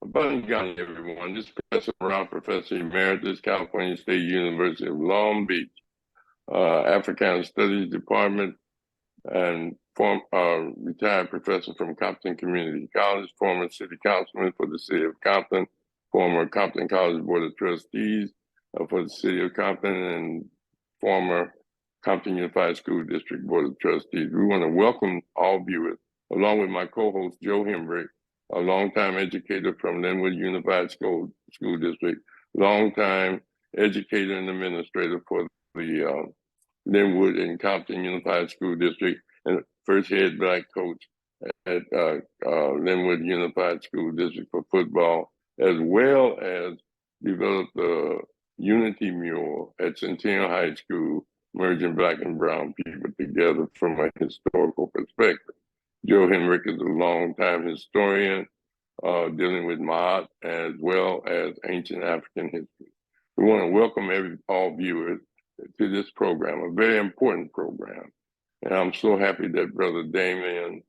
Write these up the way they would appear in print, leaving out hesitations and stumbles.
Abundant, everyone. This is Professor Brown, Professor Emeritus, California State University of Long Beach, Africana Studies Department, and retired professor from Compton Community College, former city councilman for the city of Compton, former Compton College Board of Trustees for the city of Compton, and former Compton Unified School District Board of Trustees. We want to welcome all viewers, along with my co-host, Joe Hembrick, a longtime educator from Linwood Unified School District, longtime educator and administrator for the Linwood and Compton Unified School District, and first head Black coach at Linwood Unified School District for football, as well as developed the Unity Mural at Centennial High School, merging Black and brown people together from a historical perspective. Joe Henrik is a longtime historian dealing with Ma'at as well as ancient African history. We want to welcome all viewers to this program, a very important program. And I'm so happy that Brother Damien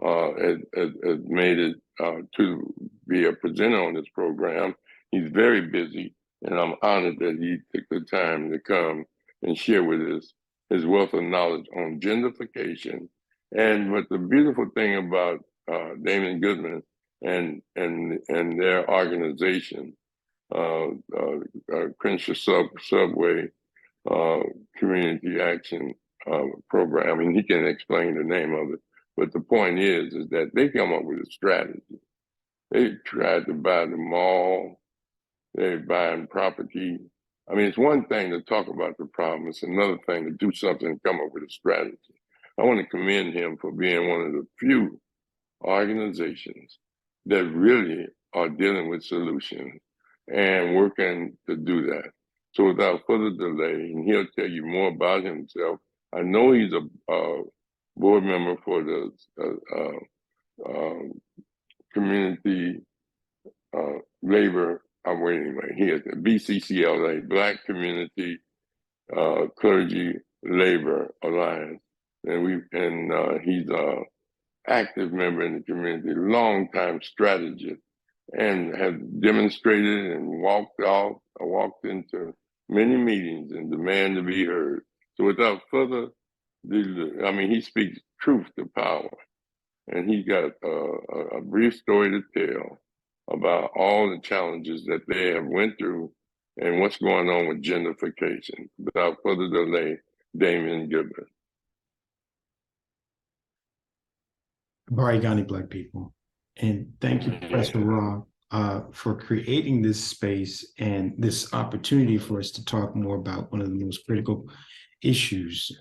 has made it to be a presenter on this program. He's very busy, and I'm honored that he took the time to come and share with us his wealth of knowledge on gentrification. And what the beautiful thing about Damien Goodmon and their organization, Crenshaw Subway Community Action Program, and he can explain the name of it. But the point is that they come up with a strategy. They tried to buy the mall. They're buying property. I mean, it's one thing to talk about the problem. It's another thing to do something and come up with a strategy. I want to commend him for being one of the few organizations that really are dealing with solutions and working to do that. So without further delay, and he'll tell you more about himself. I know he's a board member for the community labor. Anyway, he is the BCCLA, Black Community Clergy Labor Alliance, and he's an active member in the community, long-time strategist, and has demonstrated and walked into many meetings and demand to be heard. So without further ado, I mean, he speaks truth to power, and he got a brief story to tell about all the challenges that they have went through and what's going on with gentrification. Without further delay, Damien Goodmon. Barigani Black people. And thank you, Professor Ra, for creating this space and this opportunity for us to talk more about one of the most critical issues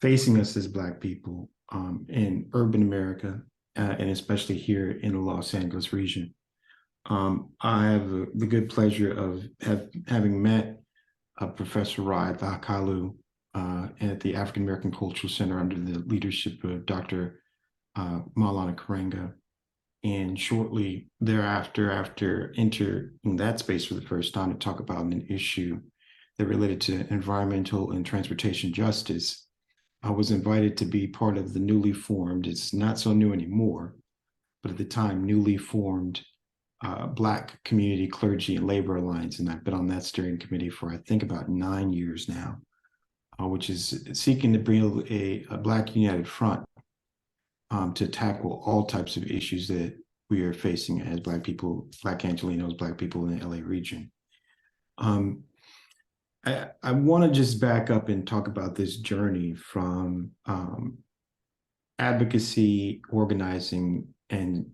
facing us as Black people in urban America, and especially here in the Los Angeles region. I have the good pleasure of having met Professor Ra Vakalu at the African American Cultural Center under the leadership of Dr. Maulana Karenga. And shortly thereafter, after entering that space for the first time to talk about an issue that related to environmental and transportation justice, I was invited to be part of the newly formed, it's not so new anymore, but at the time, newly formed Black Community Clergy and Labor Alliance. And I've been on that steering committee for, I think, about 9 years now, which is seeking to build a Black United Front to tackle all types of issues that we are facing as Black people, Black Angelenos, Black people in the LA region. I want to just back up and talk about this journey from advocacy, organizing, and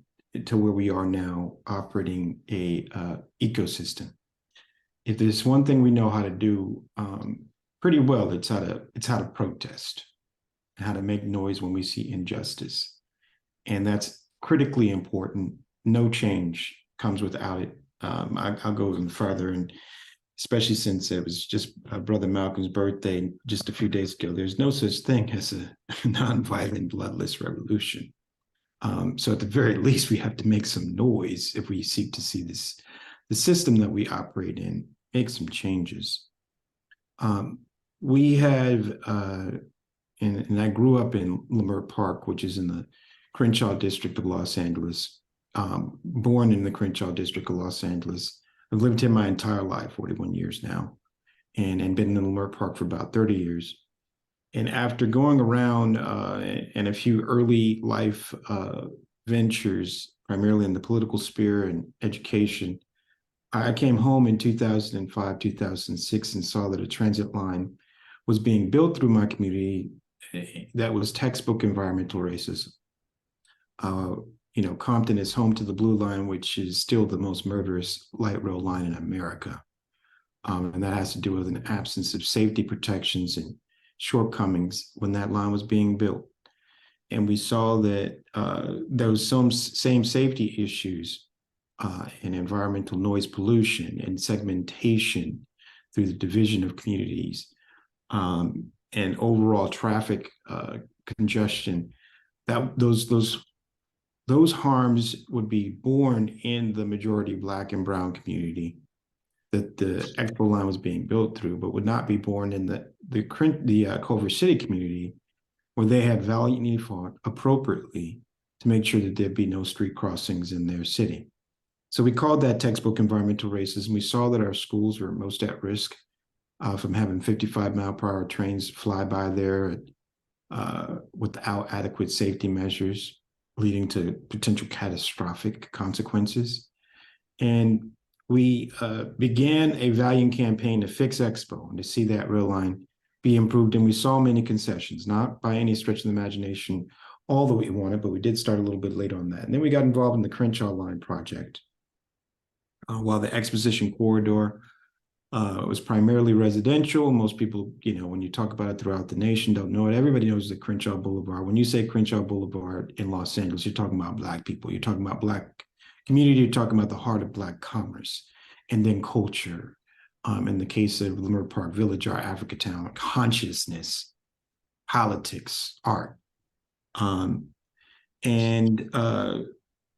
to where we are now operating a ecosystem. If there's one thing we know how to do pretty well, it's how to protest, how to make noise when we see injustice. And that's critically important. No change comes without it. I'll go even further, and especially since it was just Brother Malcolm's birthday just a few days ago, there's no such thing as a nonviolent, bloodless revolution. So at the very least, we have to make some noise if we seek to see the system that we operate in, make some changes. We have, and I grew up in Leimert Park, which is in the Crenshaw district of Los Angeles. born in the Crenshaw district of Los Angeles. I've lived here my entire life, 41 years now, and been in Leimert Park for about 30 years. And after going around in a few early life ventures, primarily in the political sphere and education, I came home in 2005, 2006, and saw that a transit line was being built through my community that was textbook environmental racism. Compton is home to the Blue Line, which is still the most murderous light rail line in America. And that has to do with an absence of safety protections and shortcomings when that line was being built. And we saw that there was some same safety issues in environmental noise pollution and segmentation through the division of communities and overall traffic congestion. That those harms would be born in the majority Black and Brown community that the Expo line was being built through, but would not be born in the Culver City community, where they had valiantly fought appropriately to make sure that there'd be no street crossings in their city. So we called that textbook environmental racism. We saw that our schools were most at risk from having 55-mile-per-hour trains fly by there without adequate safety measures, leading to potential catastrophic consequences. And we began a valiant campaign to fix Expo and to see that rail line be improved. And we saw many concessions, not by any stretch of the imagination all that we wanted, but we did start a little bit late on that. And then we got involved in the Crenshaw Line project. While the Exposition Corridor was primarily residential, most people, when you talk about it throughout the nation, don't know it. Everybody knows the Crenshaw Boulevard. When you say Crenshaw Boulevard in Los Angeles, you're talking about Black people. You're talking about Black community. You're talking about the heart of Black commerce, and then culture. In the case of Leimert Park Village, our Africatown, consciousness, politics, art.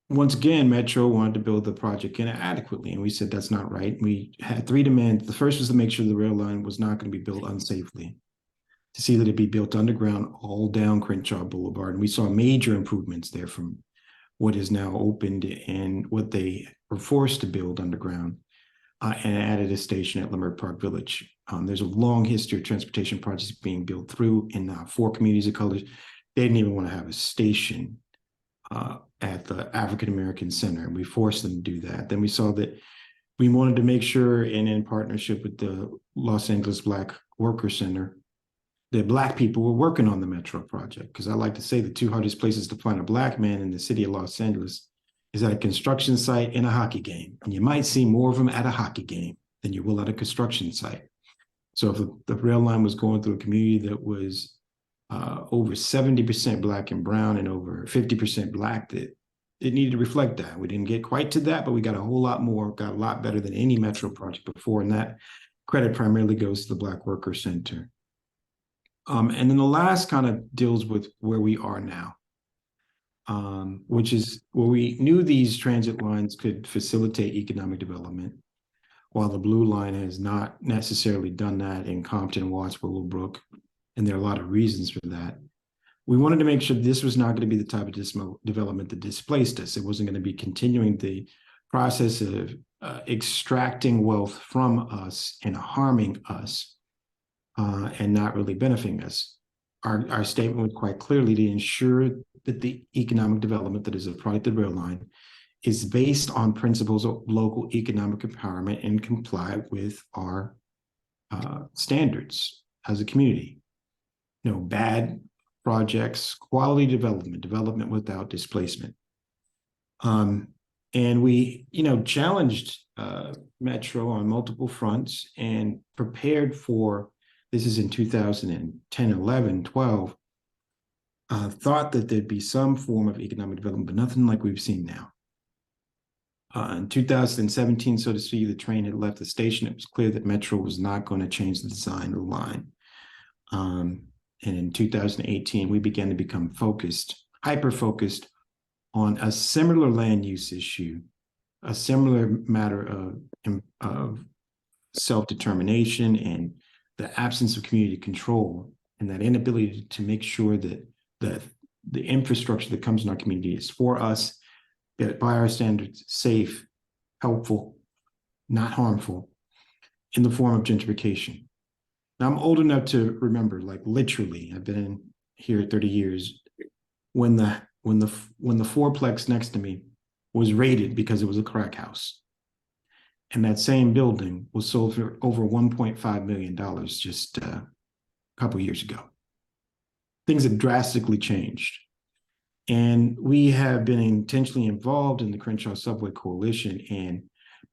Once again, Metro wanted to build the project inadequately, and we said that's not right. We had three demands. The first was to make sure the rail line was not going to be built unsafely, to see that it be built underground all down Crenshaw Boulevard. And we saw major improvements there from what is now opened and what they were forced to build underground, and added a station at Leimert Park Village. There's a long history of transportation projects being built through in 4 communities of color. They didn't even want to have a station at the African American Center, and we forced them to do that. Then we saw that we wanted to make sure, and in partnership with the Los Angeles Black Worker Center, that Black people were working on the Metro project. Because I like to say the 2 hardest places to find a Black man in the city of Los Angeles is at a construction site and a hockey game. And you might see more of them at a hockey game than you will at a construction site. So if the rail line was going through a community that was over 70% Black and Brown and over 50% Black, that it needed to reflect that. We didn't get quite to that, but we got a whole lot more, got a lot better than any Metro project before. And that credit primarily goes to the Black Worker Center. And then the last kind of deals with where we are now, which is where we knew these transit lines could facilitate economic development, while the Blue Line has not necessarily done that in Compton, Watts, Willowbrook. And there are a lot of reasons for that. We wanted to make sure this was not going to be the type of development that displaced us. It wasn't going to be continuing the process of extracting wealth from us and harming us and not really benefiting us. Our statement was quite clearly to ensure that the economic development that is a product of the rail line is based on principles of local economic empowerment and comply with our standards as a community. Bad projects, quality development without displacement. And we, challenged Metro on multiple fronts and prepared for, this is in 2010, 11, 12, thought that there'd be some form of economic development, but nothing like we've seen now. In 2017, so to speak, the train had left the station. It was clear that Metro was not going to change the design of the line. And in 2018, we began to become hyper-focused on a similar land use issue, a similar matter of self-determination and the absence of community control, and that inability to make sure that the infrastructure that comes in our community is for us, yet by our standards, safe, helpful, not harmful, in the form of gentrification. Now, I'm old enough to remember, like literally, I've been in here 30 years, when the fourplex next to me was raided because it was a crack house. And that same building was sold for over $1.5 million just a couple of years ago. Things have drastically changed. And we have been intentionally involved in the Crenshaw Subway Coalition in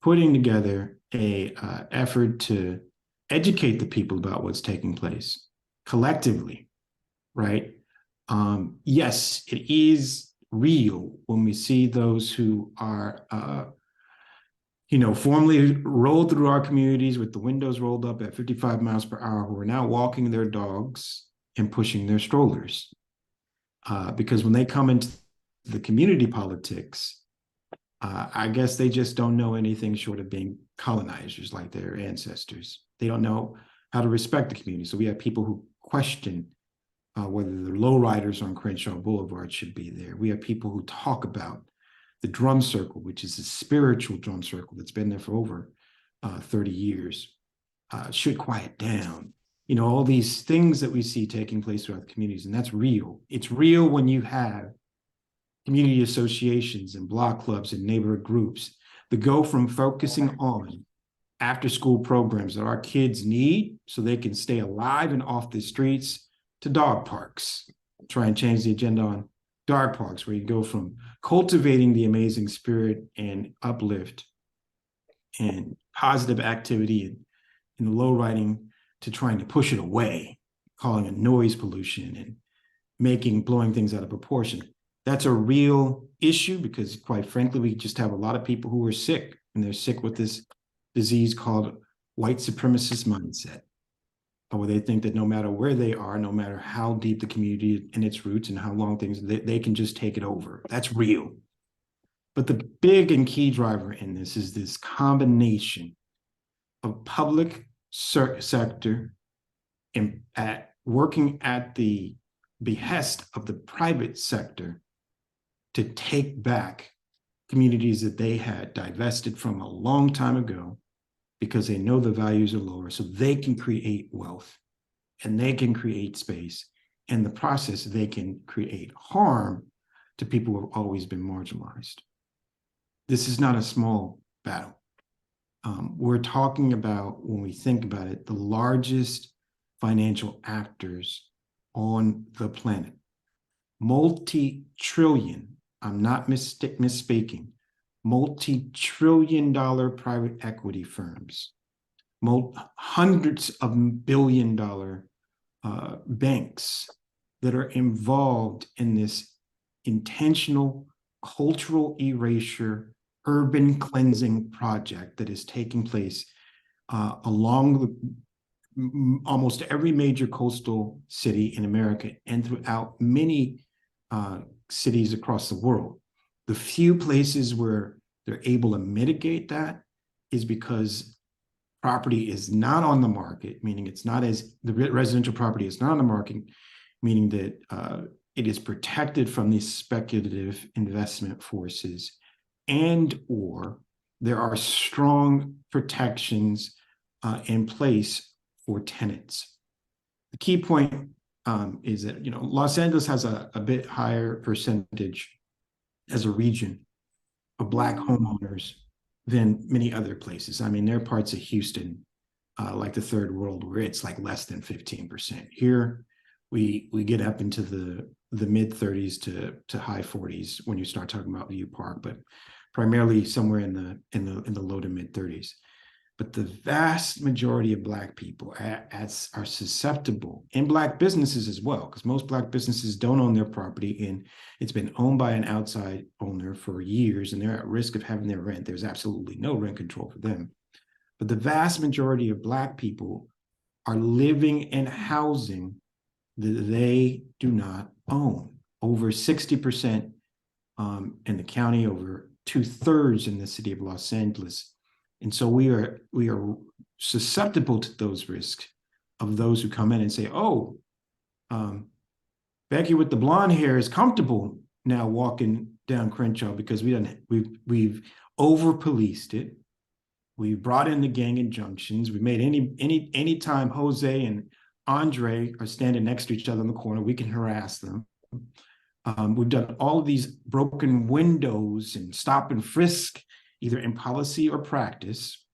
putting together a effort to educate the people about what's taking place collectively, right? Yes, it is real when we see those who are, formerly rolled through our communities with the windows rolled up at 55 miles per hour, who are now walking their dogs and pushing their strollers. Because when they come into the community politics, I guess they just don't know anything short of being colonizers like their ancestors. They don't know how to respect the community. So we have people who question whether the lowriders on Crenshaw Boulevard should be there. We have people who talk about the drum circle, which is a spiritual drum circle that's been there for over 30 years, should quiet down. All these things that we see taking place throughout the communities, and that's real. It's real when you have community associations and block clubs and neighborhood groups that go from focusing on after school programs that our kids need so they can stay alive and off the streets to dog parks. Try and change the agenda on dog parks, where you go from cultivating the amazing spirit and uplift and positive activity in the low riding to trying to push it away, calling it noise pollution and blowing things out of proportion. That's a real issue because, quite frankly, we just have a lot of people who are sick, and they're sick with this disease called white supremacist mindset, where they think that no matter where they are, no matter how deep the community in its roots and how long things, they can just take it over. That's real. But the big and key driver in this is this combination of public sector and working at the behest of the private sector to take back communities that they had divested from a long time ago, because they know the values are lower, so they can create wealth and they can create space. In the process, they can create harm to people who have always been marginalized. This is not a small battle. We're talking about, when we think about it, the largest financial actors on the planet. Multi-trillion, I'm not misspeaking, multi-trillion-dollar private equity firms, hundreds of billion-dollar banks that are involved in this intentional cultural erasure, urban cleansing project that is taking place along almost every major coastal city in America and throughout many cities across the world. The few places where they're able to mitigate that is because property is not on the market, meaning it's not the residential property is not on the market, meaning that it is protected from these speculative investment forces, and or there are strong protections in place for tenants. The key point is that Los Angeles has a bit higher percentage as a region of Black homeowners than many other places. I mean, there are parts of Houston, like the third world, where it's like less than 15%. Here, we get up into the mid 30s to high 40s when you start talking about View Park, but primarily somewhere in the low to mid 30s. But the vast majority of Black people are susceptible, and Black businesses as well, because most Black businesses don't own their property and it's been owned by an outside owner for years, and they're at risk of having their rent. There's absolutely no rent control for them. But the vast majority of Black people are living in housing that they do not own. Over 60% in the county, over 2/3 in the city of Los Angeles. And so we are susceptible to those risks of those who come in and say, oh, Becky with the blonde hair is comfortable now walking down Crenshaw because we've over policed it. We brought in the gang injunctions. We made any time Jose and Andre are standing next to each other in the corner, we can harass them. We've done all of these broken windows and stop and frisk, either in policy or practice.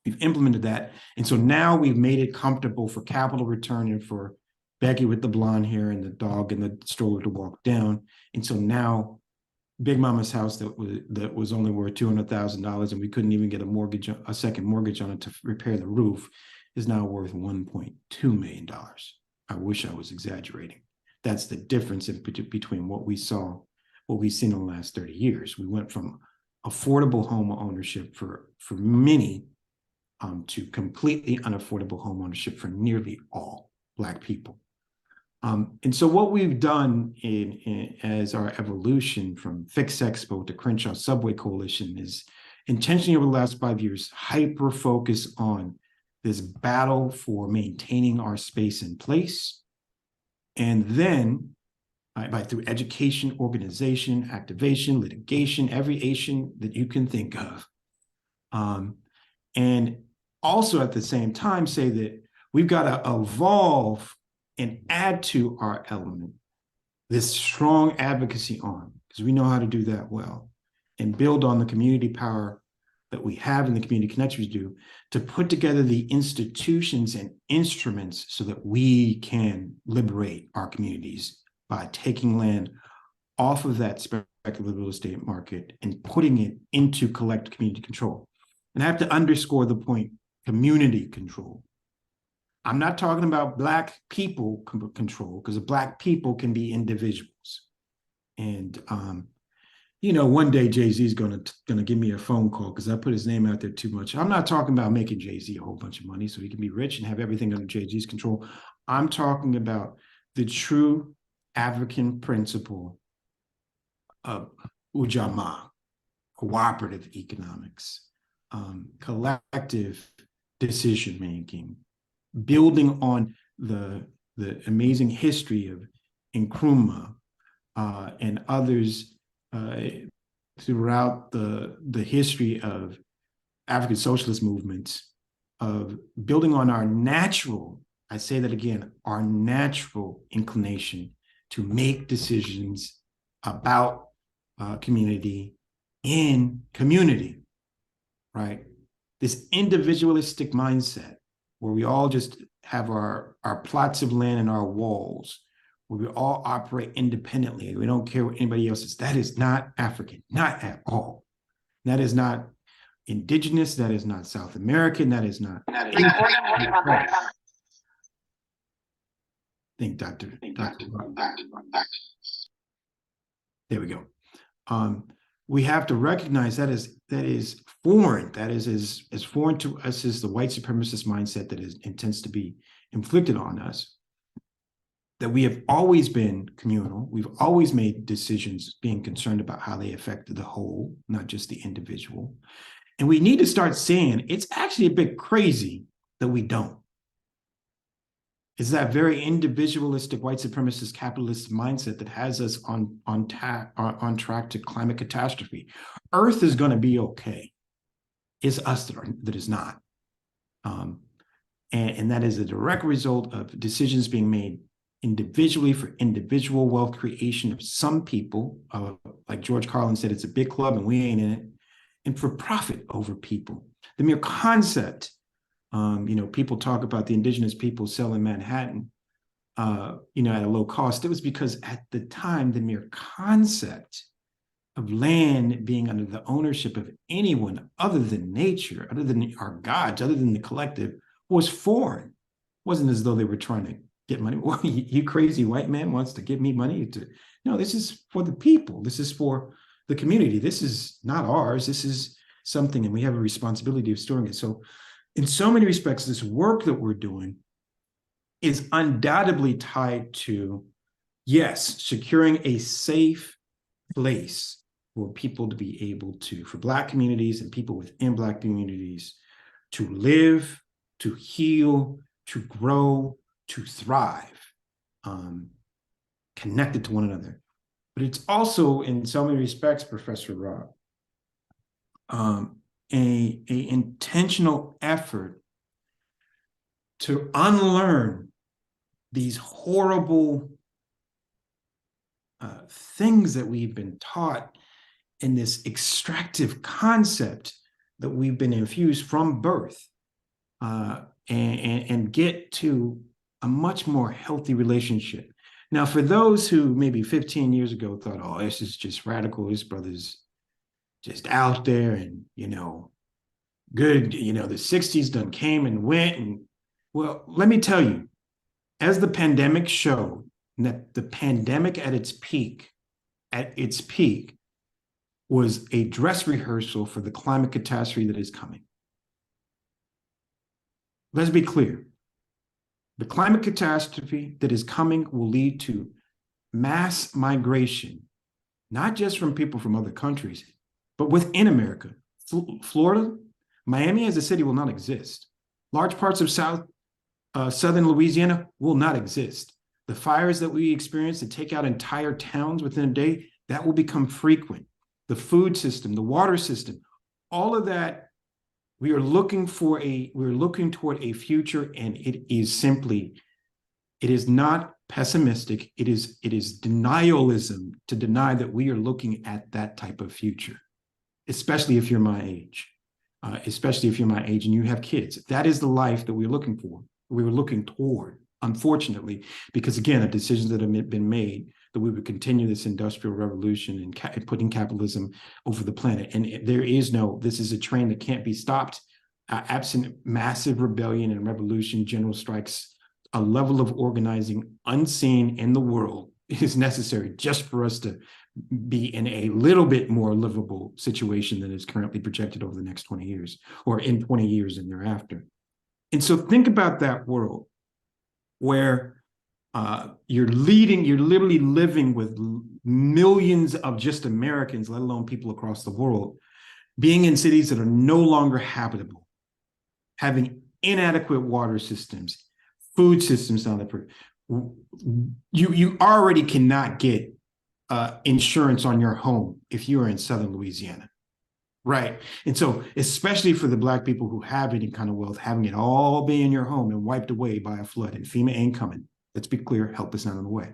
We've implemented that. And so now we've made it comfortable for capital return and for Becky with the blonde hair and the dog and the stroller to walk down. And so now Big Mama's house that was only worth $200,000 and we couldn't even get a second mortgage on it to repair the roof is now worth $1.2 million. I wish I was exaggerating. That's the difference between what we've seen in the last 30 years. We went from affordable home ownership for many to completely unaffordable home ownership for nearly all Black people. And so what we've done as our evolution from Fix Expo to Crenshaw Subway Coalition is intentionally over the last 5 years, hyper focus on this battle for maintaining our space in place. And then through education, organization, activation, litigation, every Asian that you can think of. And also at the same time say that we've got to evolve and add to our element this strong advocacy arm, because we know how to do that well, and build on the community power that we have and the community connections do to put together the institutions and instruments so that we can liberate our communities by taking land off of that speculative real estate market and putting it into collective community control. And I have to underscore the point, community control. I'm not talking about Black people control, because Black people can be individuals. And one day Jay-Z is gonna give me a phone call because I put his name out there too much. I'm not talking about making Jay-Z a whole bunch of money so he can be rich and have everything under Jay-Z's control. I'm talking about the true African principle of Ujamaa, cooperative economics, collective decision-making, building on the amazing history of Nkrumah and others throughout the history of African socialist movements, of building on our natural, I say that again, our natural inclination to make decisions about community in community, right? This individualistic mindset where we all just have our plots of land and our walls, where we all operate independently. We don't care what anybody else is. That is not African, not at all. That is not indigenous. That is not South American. That is not. Think, Dr. There we go. We have to recognize that is foreign. That is as foreign to us as the white supremacist mindset that intends to be inflicted on us. That we have always been communal. We've always made decisions being concerned about how they affect the whole, not just the individual. And we need to start saying it's actually a bit crazy that we don't. It's that very individualistic white supremacist capitalist mindset that has us on track to climate catastrophe. Earth is going to be okay. It's us that is not. And that is a direct result of decisions being made individually for individual wealth creation of some people. Like George Carlin said, it's a big club and we ain't in it. And for profit over people. The mere concept, people talk about the indigenous people selling Manhattan, at a low cost. It was because at the time, the mere concept of land being under the ownership of anyone other than nature, other than our gods, other than the collective, was foreign. It wasn't as though they were trying to get money. Well, you crazy white man wants to give me money no, this is for the people. This is for the community. This is not ours. This is something, and we have a responsibility of storing it. So in so many respects, this work that we're doing is undoubtedly tied to, yes, securing a safe place for people to be able to, for Black communities and people within Black communities to live, to heal, to grow, to thrive, connected to one another. but it's also, in so many respects, Professor Rob, a intentional effort to unlearn these horrible things that we've been taught in this extractive concept that we've been infused from birth, and get to a much more healthy relationship. Now, for those who maybe 15 years ago thought, oh, this is just radical, this brother's just out there and, good, the 60s done came and went. And well, let me tell you, as the pandemic showed, that the pandemic at its peak was a dress rehearsal for the climate catastrophe that is coming. Let's be clear. The climate catastrophe that is coming will lead to mass migration, not just from people from other countries, but within America. Florida, Miami as a city will not exist. Large parts of southern Louisiana will not exist. The fires that we experience that take out entire towns within a day, that will become frequent. The food system, the water system, all of that, we're looking toward a future, and it is not pessimistic. It is denialism to deny that we are looking at that type of future, especially if you're my age. And you have kids. That is the life that we're looking for. We were looking toward, unfortunately, because again, the decisions that have been made that we would continue this industrial revolution and putting capitalism over the planet. And this is a train that can't be stopped. Absent massive rebellion and revolution, general strikes, a level of organizing unseen in the world is necessary just for us to be in a little bit more livable situation than is currently projected over the next 20 years or in 20 years and thereafter. And so think about that world where you're literally living with millions of just Americans, let alone people across the world, being in cities that are no longer habitable, having inadequate water systems, food systems down there. You already cannot get insurance on your home if you are in southern Louisiana, right? And so, especially for the Black people who have any kind of wealth, having it all be in your home and wiped away by a flood, and FEMA ain't coming. Let's be clear, help is not on the way.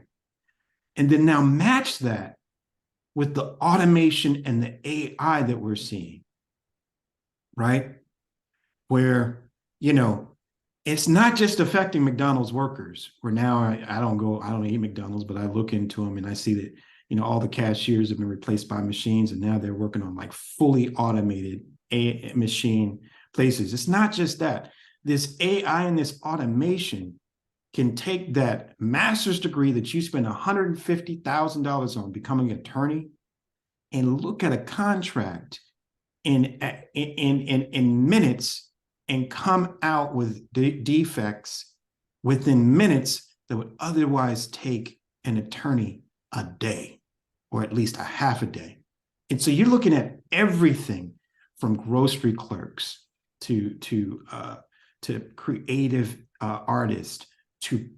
And then now match that with the automation and the AI that we're seeing, right? Where, it's not just affecting McDonald's workers, where now I don't eat McDonald's, but I look into them and I see that, all the cashiers have been replaced by machines, and now they're working on like fully automated machine places. It's not just that. This AI and this automation can take that master's degree that you spend $150,000 on becoming an attorney and look at a contract in minutes and come out with defects within minutes that would otherwise take an attorney a day, or at least a half a day. And so you're looking at everything from grocery clerks to creative artists to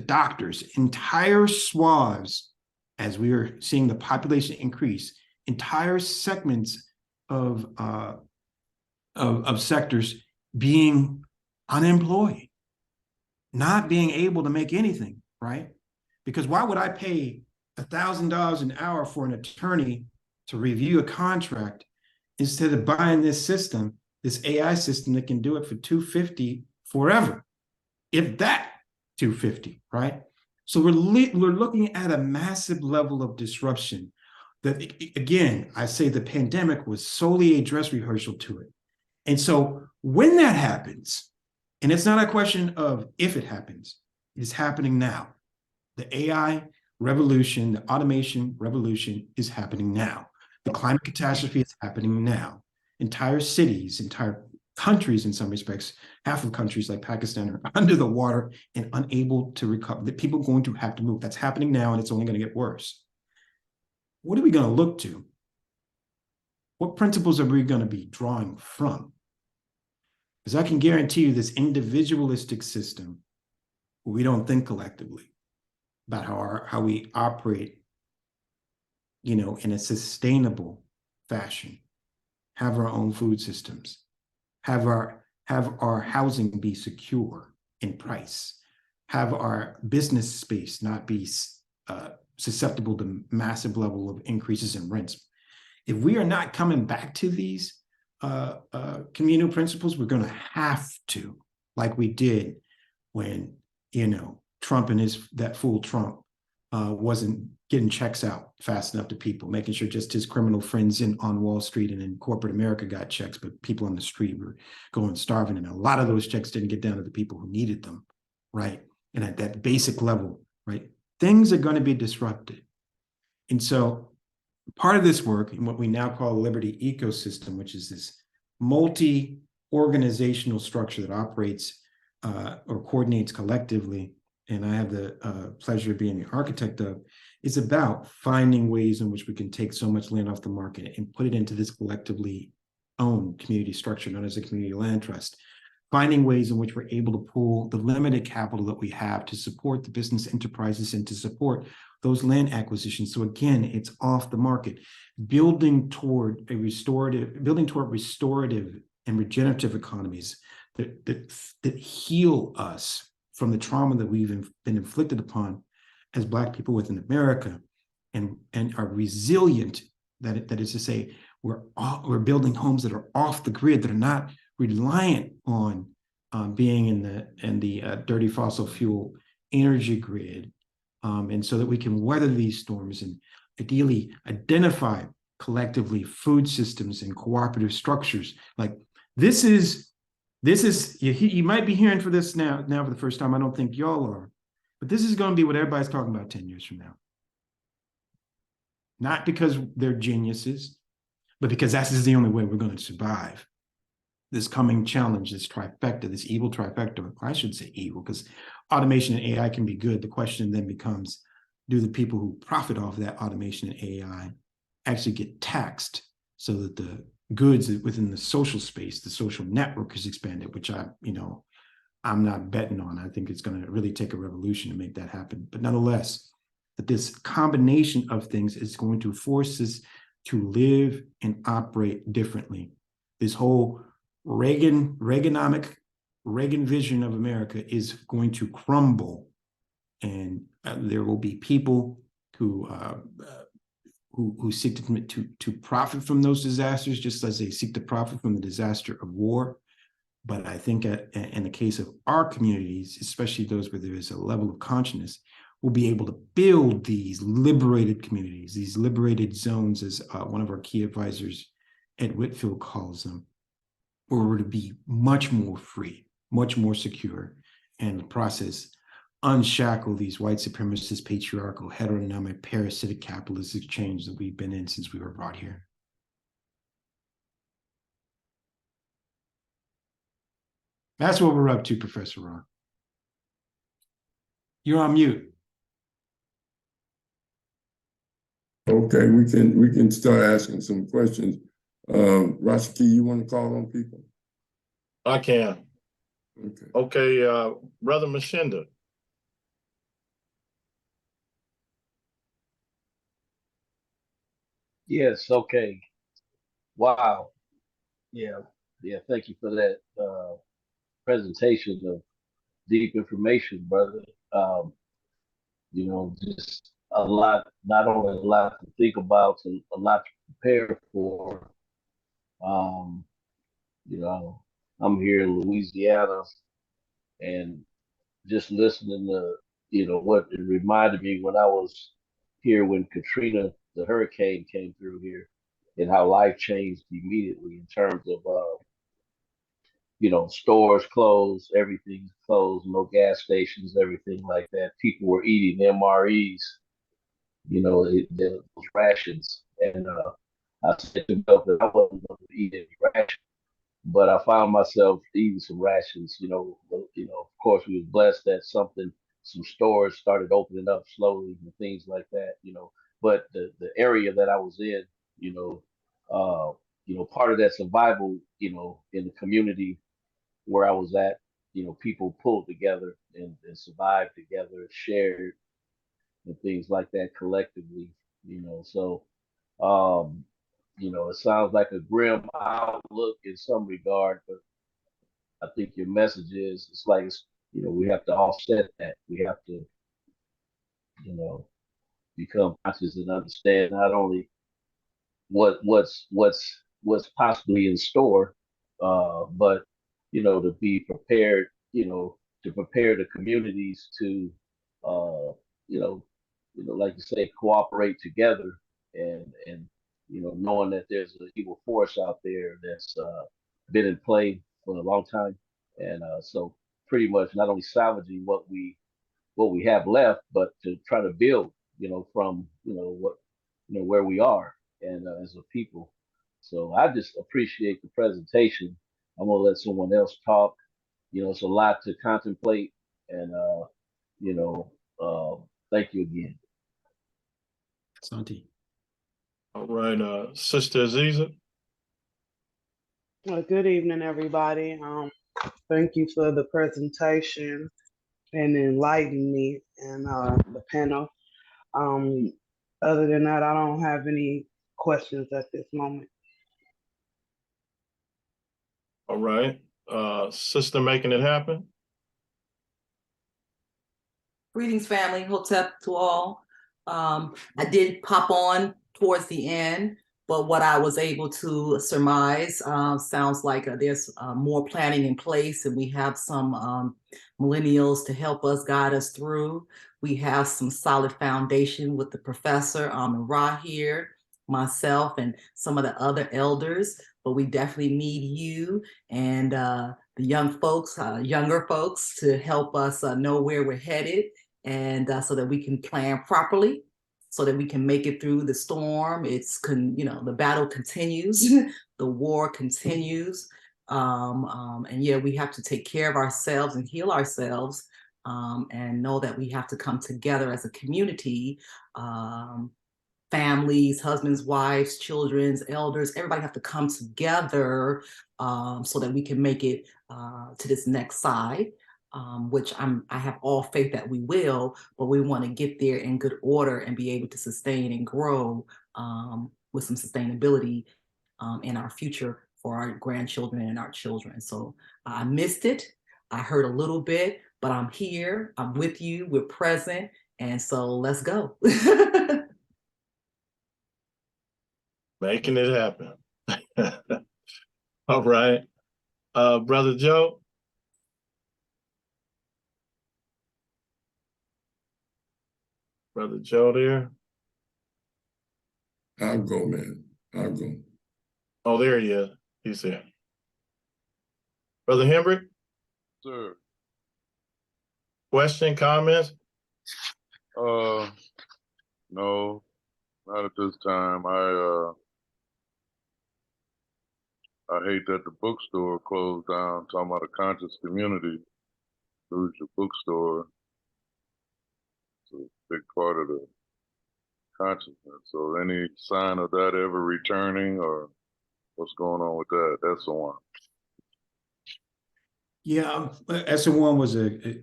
doctors, entire swaths, as we are seeing the population increase, entire segments of sectors being unemployed, not being able to make anything, right? Because why would I pay $1,000 an hour for an attorney to review a contract instead of buying this system, this AI system that can do it for $250 forever, if that $250, right? So we're looking at a massive level of disruption that, again, I say the pandemic was solely a dress rehearsal to it. And so when that happens, and it's not a question of if it happens, it's happening now. The AI revolution, the automation revolution is happening now. The climate catastrophe is happening now. Entire cities, entire countries, in some respects, half of countries like Pakistan are under the water and unable to recover. The people are going to have to move. That's happening now, and it's only going to get worse. What are we going to look to? What principles are we going to be drawing from? Because I can guarantee you this individualistic system, where we don't think collectively about how we operate in a sustainable fashion, have our own food systems, have our housing be secure in price, have our business space not be susceptible to massive level of increases in rents. If we are not coming back to these communal principles, we're going to have to, like we did when Trump and that fool Trump wasn't getting checks out fast enough to people, making sure just his criminal friends on Wall Street and in corporate America got checks, but people on the street were going starving. And a lot of those checks didn't get down to the people who needed them, right? And at that basic level, right, things are going to be disrupted. And so part of this work in what we now call Liberty Ecosystem, which is this multi-organizational structure that operates or coordinates collectively, and I have the pleasure of being the architect of, is about finding ways in which we can take so much land off the market and put it into this collectively owned community structure known as a community land trust. Finding ways in which we're able to pool the limited capital that we have to support the business enterprises and to support those land acquisitions. So again, it's off the market, building toward restorative and regenerative economies that heal us from the trauma that we've been inflicted upon as Black people within America, and are resilient. That is to say, we're building homes that are off the grid, that are not reliant on being in the dirty fossil fuel energy grid, and so that we can weather these storms and ideally identify collectively food systems and cooperative structures. Like this is you might be hearing for this now for the first time. I don't think y'all are, but this is going to be what everybody's talking about 10 years from now. Not because they're geniuses, but because that's the only way we're going to survive this coming challenge, this trifecta, this evil trifecta. I should say evil, because automation and AI can be good. The question then becomes, do the people who profit off that automation and AI actually get taxed so that the goods within the social space, the social network is expanded, which I'm not betting on. I think it's going to really take a revolution to make that happen. But nonetheless, that this combination of things is going to force us to live and operate differently. This whole Reagan vision of America is going to crumble, and there will be people who seek to profit from those disasters, just as they seek to profit from the disaster of war. But I think in the case of our communities, especially those where there is a level of consciousness, we'll be able to build these liberated communities, these liberated zones, as one of our key advisors, Ed Whitfield, calls them, where we're to be much more free, much more secure, and in the process unshackle these white supremacist, patriarchal, heteronomic, parasitic capitalist exchange that we've been in since we were brought here. That's what we're up to, Professor Ron. You're on mute. Okay, we can start asking some questions. Rashiki, you want to call on people? I can. Okay, Brother Mashinda. Yes, okay. Wow. Yeah. Thank you for that presentation of deep information, brother. Just a lot, not only a lot to think about and a lot to prepare for. Um, I'm here in Louisiana, and just listening to, what it reminded me when I was here when Katrina, the hurricane, came through here, and how life changed immediately in terms of stores closed, everything closed, no gas stations, everything like that. People were eating MREs, those rations. And I said to myself that I wasn't going to eat any rations, but I found myself eating some rations. Of course, we were blessed that some stores started opening up slowly and things like that. But the area that I was in, you know, part of that survival, in the community where I was at, people pulled together and survived together, shared and things like that collectively, So You know, it sounds like a grim outlook in some regard, but I think your message is it's like you know, we have to offset that. We have to, you know, become conscious and understand not only what's possibly in store, but you know, to be prepared, you know, to prepare the communities to, you know, like you say, cooperate together and you know, knowing that there's an evil force out there that's been in play for a long time, and so pretty much not only salvaging what we have left, but to try to build, you know, from you know what you know where we are and as a people. So I just appreciate the presentation. I'm gonna let someone else talk. You know, it's a lot to contemplate, and you know, thank you again. Santi. All right, Sister Aziza. Well, good evening, everybody. Thank you for the presentation and enlightening me and the panel. Um, Other than that, I don't have any questions at this moment. All right, Sister Making It Happen. Greetings, family. Hotep to all. I did pop on towards the end, but what I was able to surmise sounds like there's more planning in place, and we have some millennials to help us guide us through. We have some solid foundation with the professor and Ra here, myself, and some of the other elders. But we definitely need you and the young folks, younger folks, to help us know where we're headed, and so that we can plan properly, so that we can make it through the storm. You know, the battle continues, the war continues, and yeah, we have to take care of ourselves and heal ourselves, and know that we have to come together as a community. Families, husbands, wives, children, elders, everybody have to come together so that we can make it to this next side, which I have all faith that we will, but we want to get there in good order and be able to sustain and grow with some sustainability in our future for our grandchildren and our children. So I missed it. I heard a little bit, but I'm here. I'm with you. We're present. And so let's go. Making it happen. All right. Brother Joe. Brother Joe there. I'll go, man. I'll go. Oh, there he is. He's there. Brother Hendrick, Sir. question, comments? No, not at this time. I hate that the bookstore closed down. Talking about a conscious community, lose your bookstore. It's a big part of the consciousness. So any sign of that ever returning, or what's going on with that? That's the one. Yeah, SO1 was a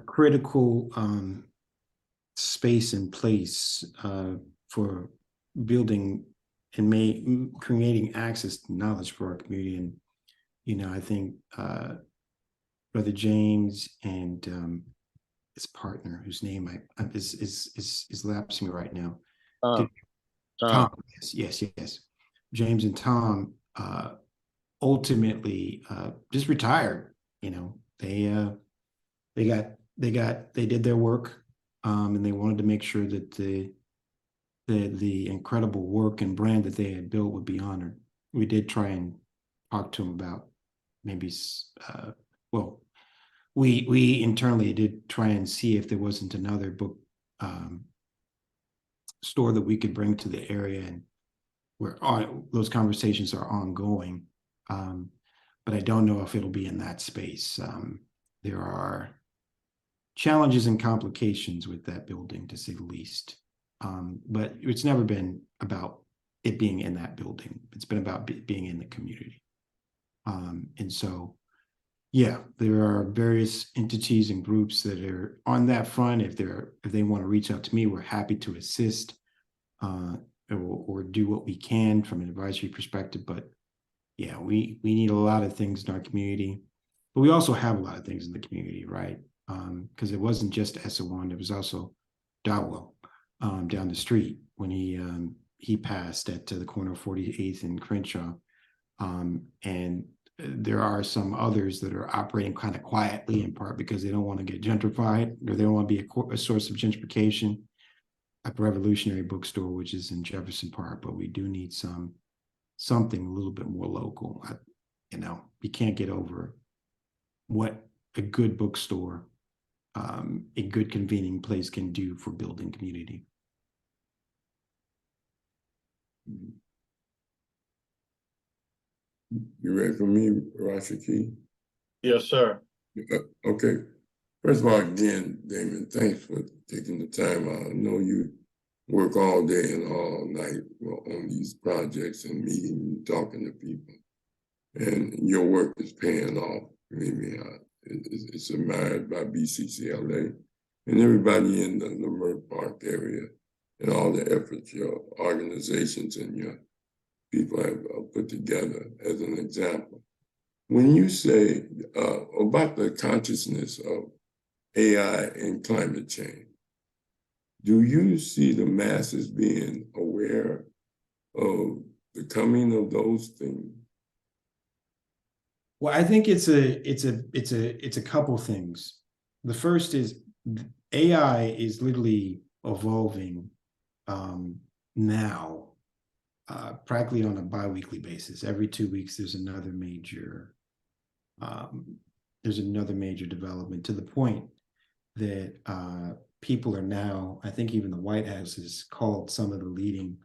critical space and place for building and creating access to knowledge for our community. And, you know, I think Brother James and his partner, whose name is lapsing right now. Tom. Yes. James and Tom ultimately just retired. You know, they did their work, and they wanted to make sure that the incredible work and brand that they had built would be honored. We did try and talk to them about maybe, well, we internally did try and see if there wasn't another book store that we could bring to the area, and those conversations are ongoing. But I don't know if it'll be in that space. There are challenges and complications with that building, to say the least. But it's never been about it being in that building. It's been about being in the community. And so, yeah, there are various entities and groups that are on that front. If they want to reach out to me, we're happy to assist or do what we can from an advisory perspective. But yeah, we need a lot of things in our community, but we also have a lot of things in the community, right? Because it wasn't just SO1, it was also Dowell down the street when he passed at the corner of 48th and Crenshaw. And there are some others that are operating kind of quietly, in part because they don't want to get gentrified, or they don't want to be a source of gentrification. A Revolutionary Bookstore, which is in Jefferson Park, but we do need something a little bit more local. You can't get over what a good bookstore, a good convening place can do for building community. You ready for me, Rashaki? Yes, sir. Okay. First of all, again, Damien, thanks for taking the time out. I know you work all day and all night on these projects and meeting and talking to people. And your work is paying off. Believe me, it's admired by BCCLA and everybody in the Leimert Park area and all the efforts your organizations and your people have put together as an example. When you say about the consciousness of AI and climate change, do you see the masses being aware of the coming of those things? Well, I think it's a couple things. The first is AI is literally evolving now, practically on a bi-weekly basis. Every 2 weeks, there's another major development, to the point that people are now, I think even the White House has called some of the leading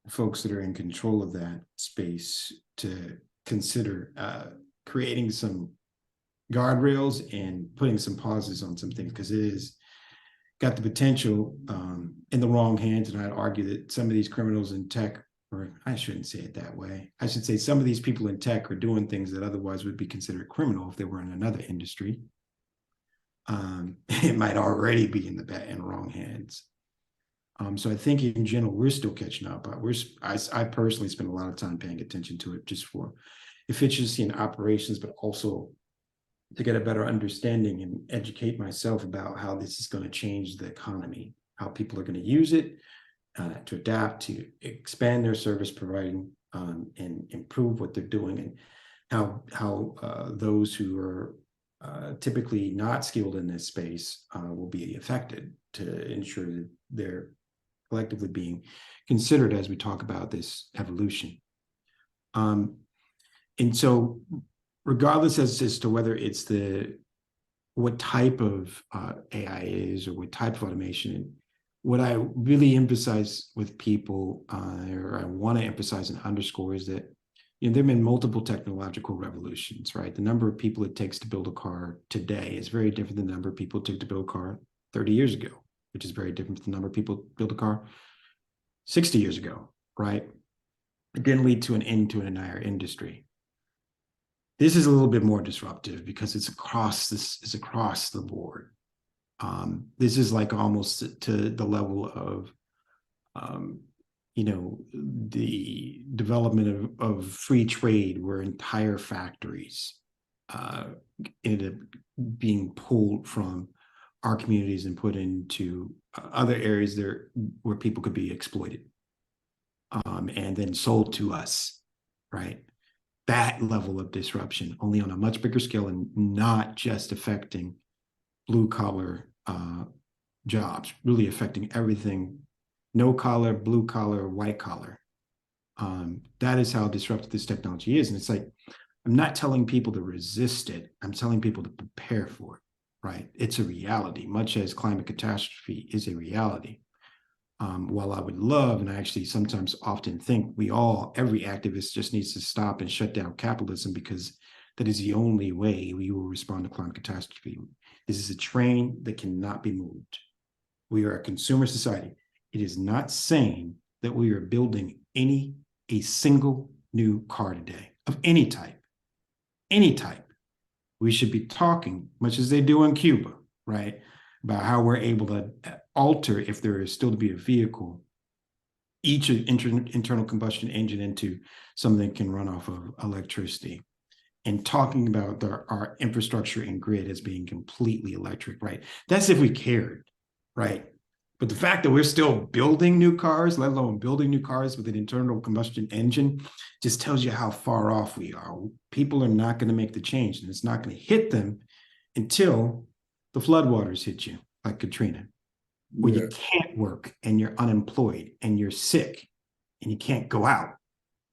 folks that are in control of that space to consider creating some guardrails and putting some pauses on some things, because it is got the potential in the wrong hands. And I'd argue that some of these criminals in tech, or I shouldn't say it that way, I should say some of these people in tech are doing things that otherwise would be considered criminal if they were in another industry. It might already be in the wrong hands. So I think in general, we're still catching up. I personally spend a lot of time paying attention to it, just for efficiency in operations, but also to get a better understanding and educate myself about how this is going to change the economy, how people are going to use it, to adapt, to expand their service providing, and improve what they're doing, and how those who are typically not skilled in this space will be affected, to ensure that they're collectively being considered as we talk about this evolution. And so regardless as to whether it's what type of AI is or what type of automation, what I really emphasize with people, or I want to emphasize and underscore, is that there have been multiple technological revolutions, right? The number of people it takes to build a car today is very different than the number of people it took to build a car 30 years ago, which is very different from the number of people built a car 60 years ago, right? It didn't lead to an end to an entire industry. This is a little bit more disruptive because it's across the board. This is like almost to the level of, the development of free trade, where entire factories ended up being pulled from our communities and put into other areas there where people could be exploited, and then sold to us, right? That level of disruption, only on a much bigger scale, and not just affecting blue collar jobs, really affecting everything, no collar, blue collar, white collar. That is how disruptive this technology is. And it's like, I'm not telling people to resist it. I'm telling people to prepare for it, right? It's a reality, much as climate catastrophe is a reality. While I would love, and I actually sometimes often think every activist just needs to stop and shut down capitalism, because that is the only way we will respond to climate catastrophe. This is a train that cannot be moved. We are a consumer society. It is not saying that we are building a single new car today of any type. We should be talking, much as they do in Cuba, right, about how we're able to alter, if there is still to be a vehicle, each internal combustion engine into something that can run off of electricity, and talking about our infrastructure and grid as being completely electric, right? That's if we cared, right? But the fact that we're still building new cars, let alone building new cars with an internal combustion engine, just tells you how far off we are. People are not going to make the change, and it's not going to hit them until the floodwaters hit you, like Katrina, where you can't work and you're unemployed and you're sick and you can't go out,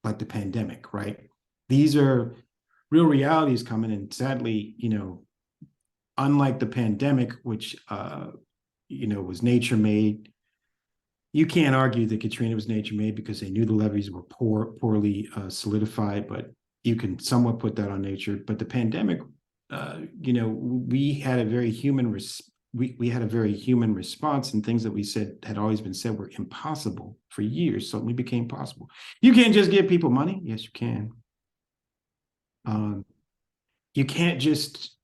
like the pandemic, right? These are real realities coming, and sadly, unlike the pandemic, which was nature made, you can't argue that Katrina was nature made because they knew the levees were poorly solidified, but you can somewhat put that on nature. But the pandemic, we had a very human we had a very human response, and things that we said had always been said were impossible for years suddenly became possible. You can't just give people money. Yes, you can. You can't just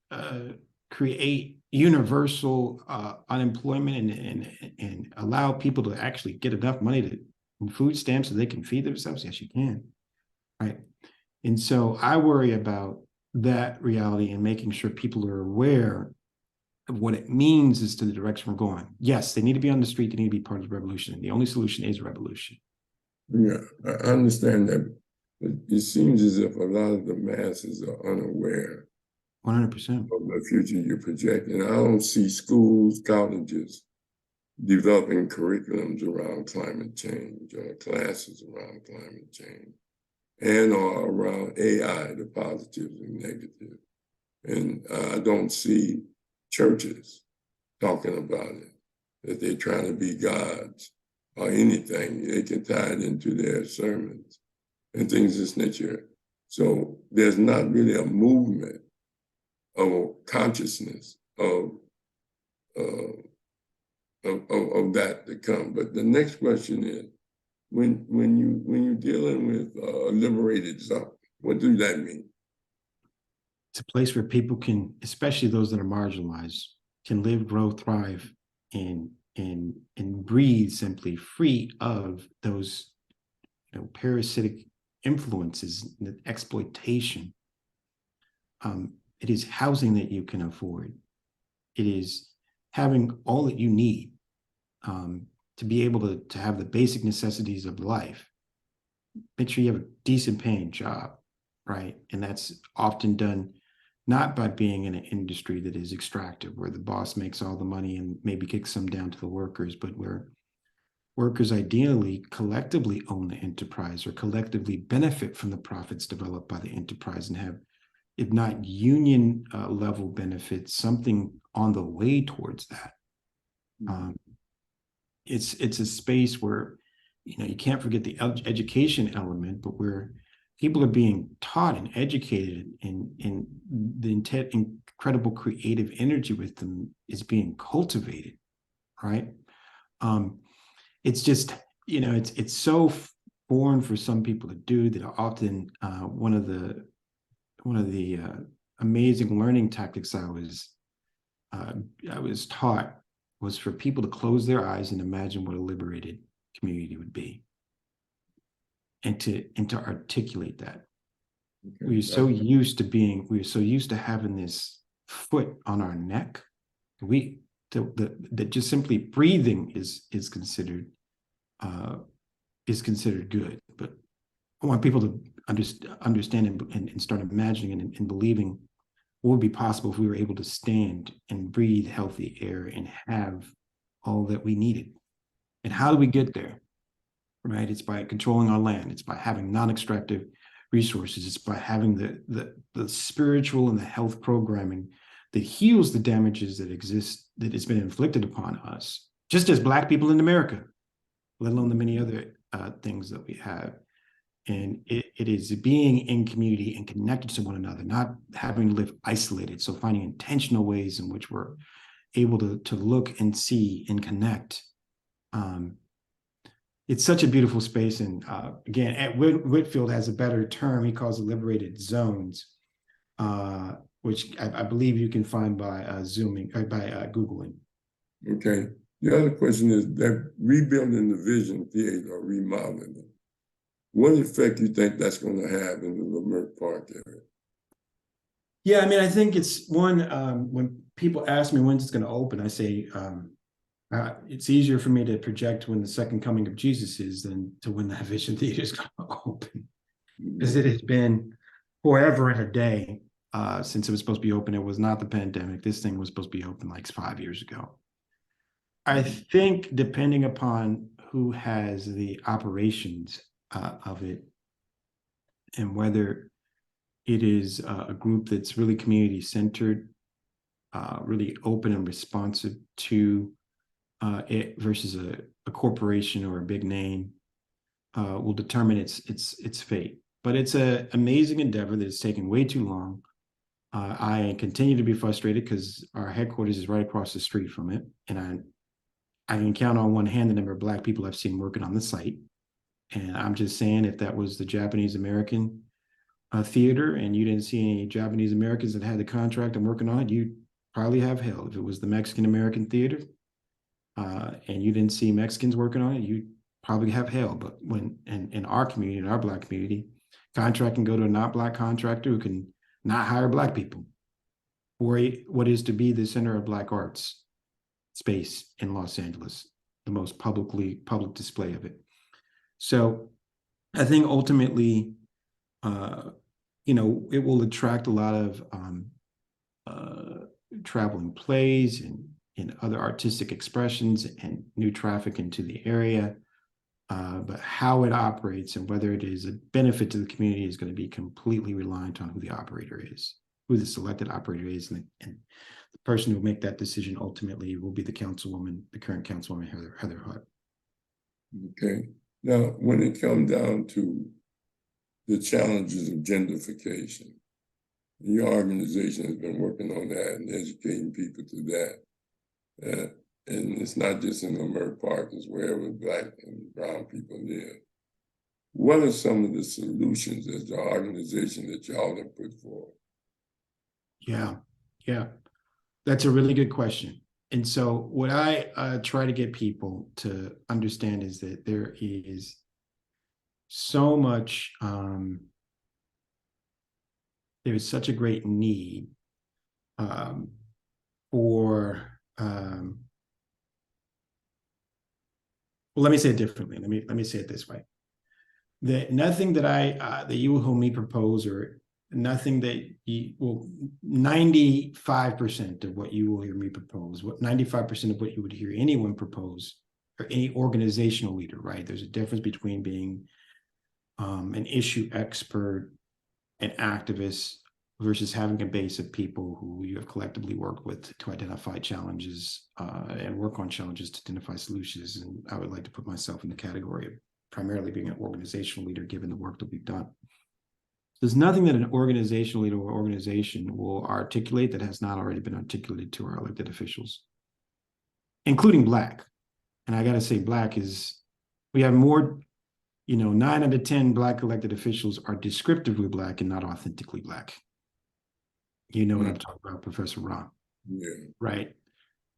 create universal unemployment and allow people to actually get enough money in food stamps so they can feed themselves. Yes, you can. Right. And so I worry about that reality and making sure people are aware of what it means as to the direction we're going. Yes, they need to be on the street. They need to be part of the revolution. And the only solution is revolution. Yeah, I understand that. But it seems as if a lot of the masses are unaware 100%. of the future you're projecting. I don't see schools, colleges developing curriculums around climate change or classes around climate change and or around AI, the positives and negatives. And I don't see churches talking about it, that they're trying to be gods or anything. They can tie it into their sermons and things of this nature. So there's not really a movement of consciousness of that to come. But the next question is, when you're dealing with a liberated zone, what does that mean? It's a place where people can, especially those that are marginalized, can live, grow, thrive, and breathe simply free of those parasitic influences, the exploitation. It is housing that you can afford. It is having all that you need to be able to have the basic necessities of life. Make sure you have a decent paying job, right? And that's often done not by being in an industry that is extractive, where the boss makes all the money and maybe kicks some down to the workers, but where workers ideally collectively own the enterprise or collectively benefit from the profits developed by the enterprise and have, if not union level benefits, something on the way towards that. It's a space where, you can't forget the education element, but where people are being taught and educated, and the incredible creative energy with them is being cultivated, right? It's just, it's so foreign for some people to do that often one of the amazing learning tactics I was taught was for people to close their eyes and imagine what a liberated community would be, and to articulate that. Okay. We're so used to having this foot on our neck. That just simply breathing is considered good. But I want people to understand and start imagining and believing what would be possible if we were able to stand and breathe healthy air and have all that we needed. And how do we get there? Right? It's by controlling our land. It's by having non-extractive resources. It's by having the spiritual and the health programming that heals the damages that exist, that has been inflicted upon us, just as Black people in America, let alone the many other things that we have. And it is being in community and connected to one another, not having to live isolated. So finding intentional ways in which we're able to look and see and connect. It's such a beautiful space. And again, Whitfield has a better term. He calls it liberated zones, which I believe you can find by Googling. Okay. The other question is that rebuilding the Vision Theater or remodeling it, what effect do you think that's going to have in the Lamert Park area? Yeah, I mean, I think it's one, when people ask me when it's going to open, I say, it's easier for me to project when the second coming of Jesus is than to when that Vision Theater is going to open. Because it has been forever and a day since it was supposed to be open. It was not the pandemic. This thing was supposed to be open like 5 years ago. I think depending upon who has the operations of it and whether it is a group that's really community centered, really open and responsive to it versus a corporation or a big name, will determine its fate. But it's an amazing endeavor that is taking way too long. I continue to be frustrated because our headquarters is right across the street from it, and I can count on one hand the number of Black people I've seen working on the site. And I'm just saying, if that was the Japanese American theater and you didn't see any Japanese Americans that had the contract and working on it, you'd probably have hell. If it was the Mexican American theater and you didn't see Mexicans working on it, you'd probably have hell. But when in our community, in our Black community, contract can go to a not Black contractor who can not hire Black people for what is to be the center of Black arts space in Los Angeles, the most public display of it. So I think ultimately, it will attract a lot of traveling plays and other artistic expressions and new traffic into the area. But how it operates and whether it is a benefit to the community is going to be completely reliant on who the operator is, who the selected operator is, and the person who will make that decision ultimately will be the current councilwoman, Heather Hutt. Okay. Now, when it comes down to the challenges of gentrification, your organization has been working on that and educating people to that. And it's not just in Lamert Park, it's wherever Black and brown people live. What are some of the solutions as the organization that y'all have put forward? Yeah. That's a really good question. And so what I try to get people to understand is that there is so much, there is such a great need for, well, let me say it differently. Let me say it this way. That nothing that that you will hear me propose, or nothing that 95% of what you will hear me propose, 95% of what you would hear anyone propose, or any organizational leader, right? There's a difference between being an issue expert, an activist, versus having a base of people who you have collectively worked with to identify challenges and work on challenges to identify solutions. And I would like to put myself in the category of primarily being an organizational leader, given the work that we've done. There's nothing that an organizational leader or organization will articulate that has not already been articulated to our elected officials, including Black. And I got to say, Black is, we have more, 9 out of 10 Black elected officials are descriptively Black and not authentically Black. You know what I'm talking about, Professor Ron. Yeah. Right.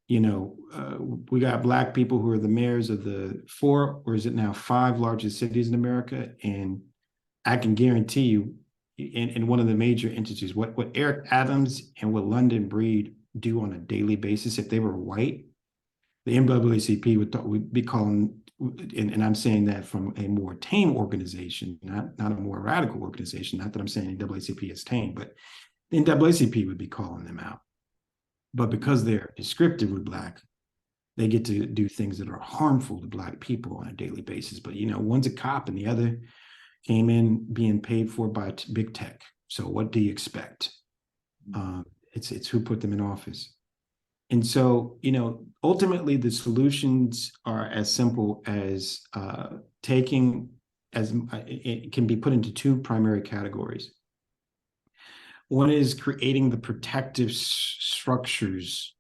We got Black people who are the mayors of the 4, or is it now 5 largest cities in America. And I can guarantee you, in one of the major entities, what Eric Adams and what London Breed do on a daily basis, if they were white, the NAACP would be calling, and I'm saying that from a more tame organization, not a more radical organization, not that I'm saying NAACP is tame, but the NAACP would be calling them out. But because they're descriptively Black, they get to do things that are harmful to Black people on a daily basis. But, one's a cop and the other came in being paid for by big tech. So what do you expect? It's who put them in office. And so, ultimately the solutions are as simple as it can be put into 2 primary categories. One is creating the protective structures,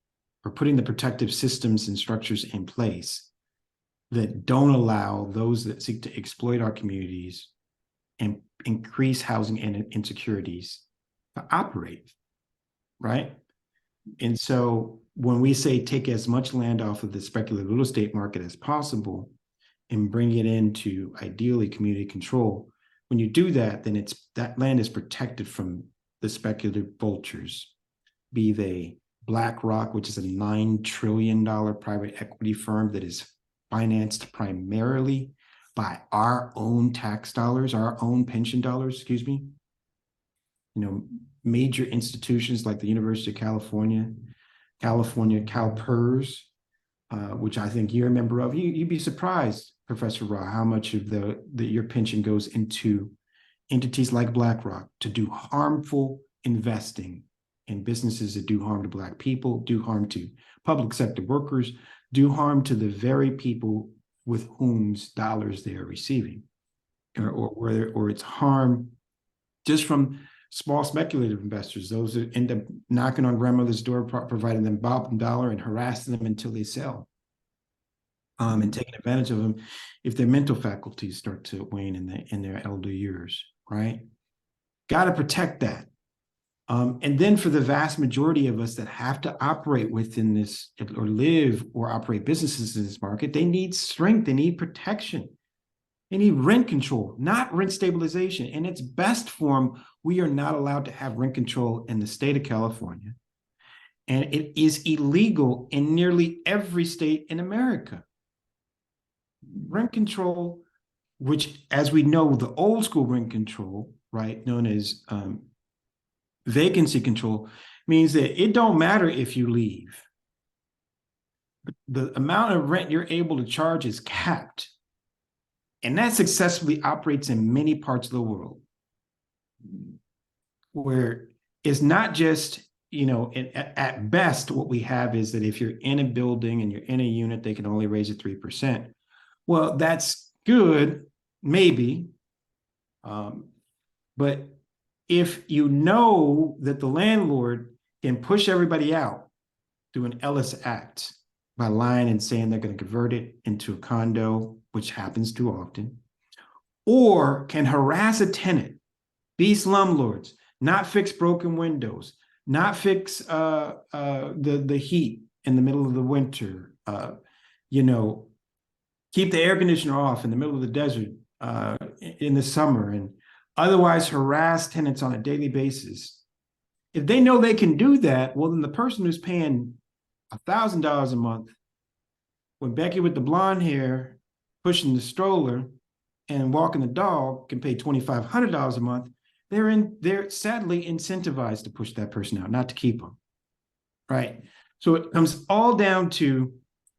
or putting the protective systems and structures in place that don't allow those that seek to exploit our communities and increase housing and insecurities to operate, right? And so when we say take as much land off of the speculative real estate market as possible and bring it into ideally community control, when you do that, then that land is protected from the speculative vultures, be they BlackRock, which is a $9 trillion private equity firm that is financed primarily by our own tax dollars, our own pension dollars, excuse me. You know, major institutions like the University of California CalPERS, which I think you're a member of. You'd be surprised, Professor Ra, how much of your pension goes into entities like BlackRock to do harmful investing in businesses that do harm to Black people, do harm to public sector workers, do harm to the very people with whom's dollars they are receiving, or it's harm just from small speculative investors, those that end up knocking on grandmother's door, providing them bottom dollar and harassing them until they sell, and taking advantage of them if their mental faculties start to wane in their elder years, right? Got to protect that. And then for the vast majority of us that have to operate within this or live or operate businesses in this market, they need strength, they need protection. They need rent control, not rent stabilization. In its best form, we are not allowed to have rent control in the state of California. And it is illegal in nearly every state in America. Rent control, which, as we know, the old school rent control, right, known as vacancy control, means that it don't matter if you leave. The amount of rent you're able to charge is capped. And that successfully operates in many parts of the world, where it's not just, you know, at best, what we have is that if you're in a building and you're in a unit, they can only raise it 3%. Well, that's good, maybe. But if you know that the landlord can push everybody out through an Ellis Act by lying and saying they're going to convert it into a condo, which happens too often, or can harass a tenant, be slumlords, not fix broken windows, not fix the heat in the middle of the winter, you know, keep the air conditioner off in the middle of the desert in the summer, and otherwise harass tenants on a daily basis. If they know they can do that, well, then the person who's paying $1,000 a month, when Becky with the blonde hair pushing the stroller and walking the dog can pay $2,500 a month, they're sadly incentivized to push that person out, not to keep them, right? So it comes all down to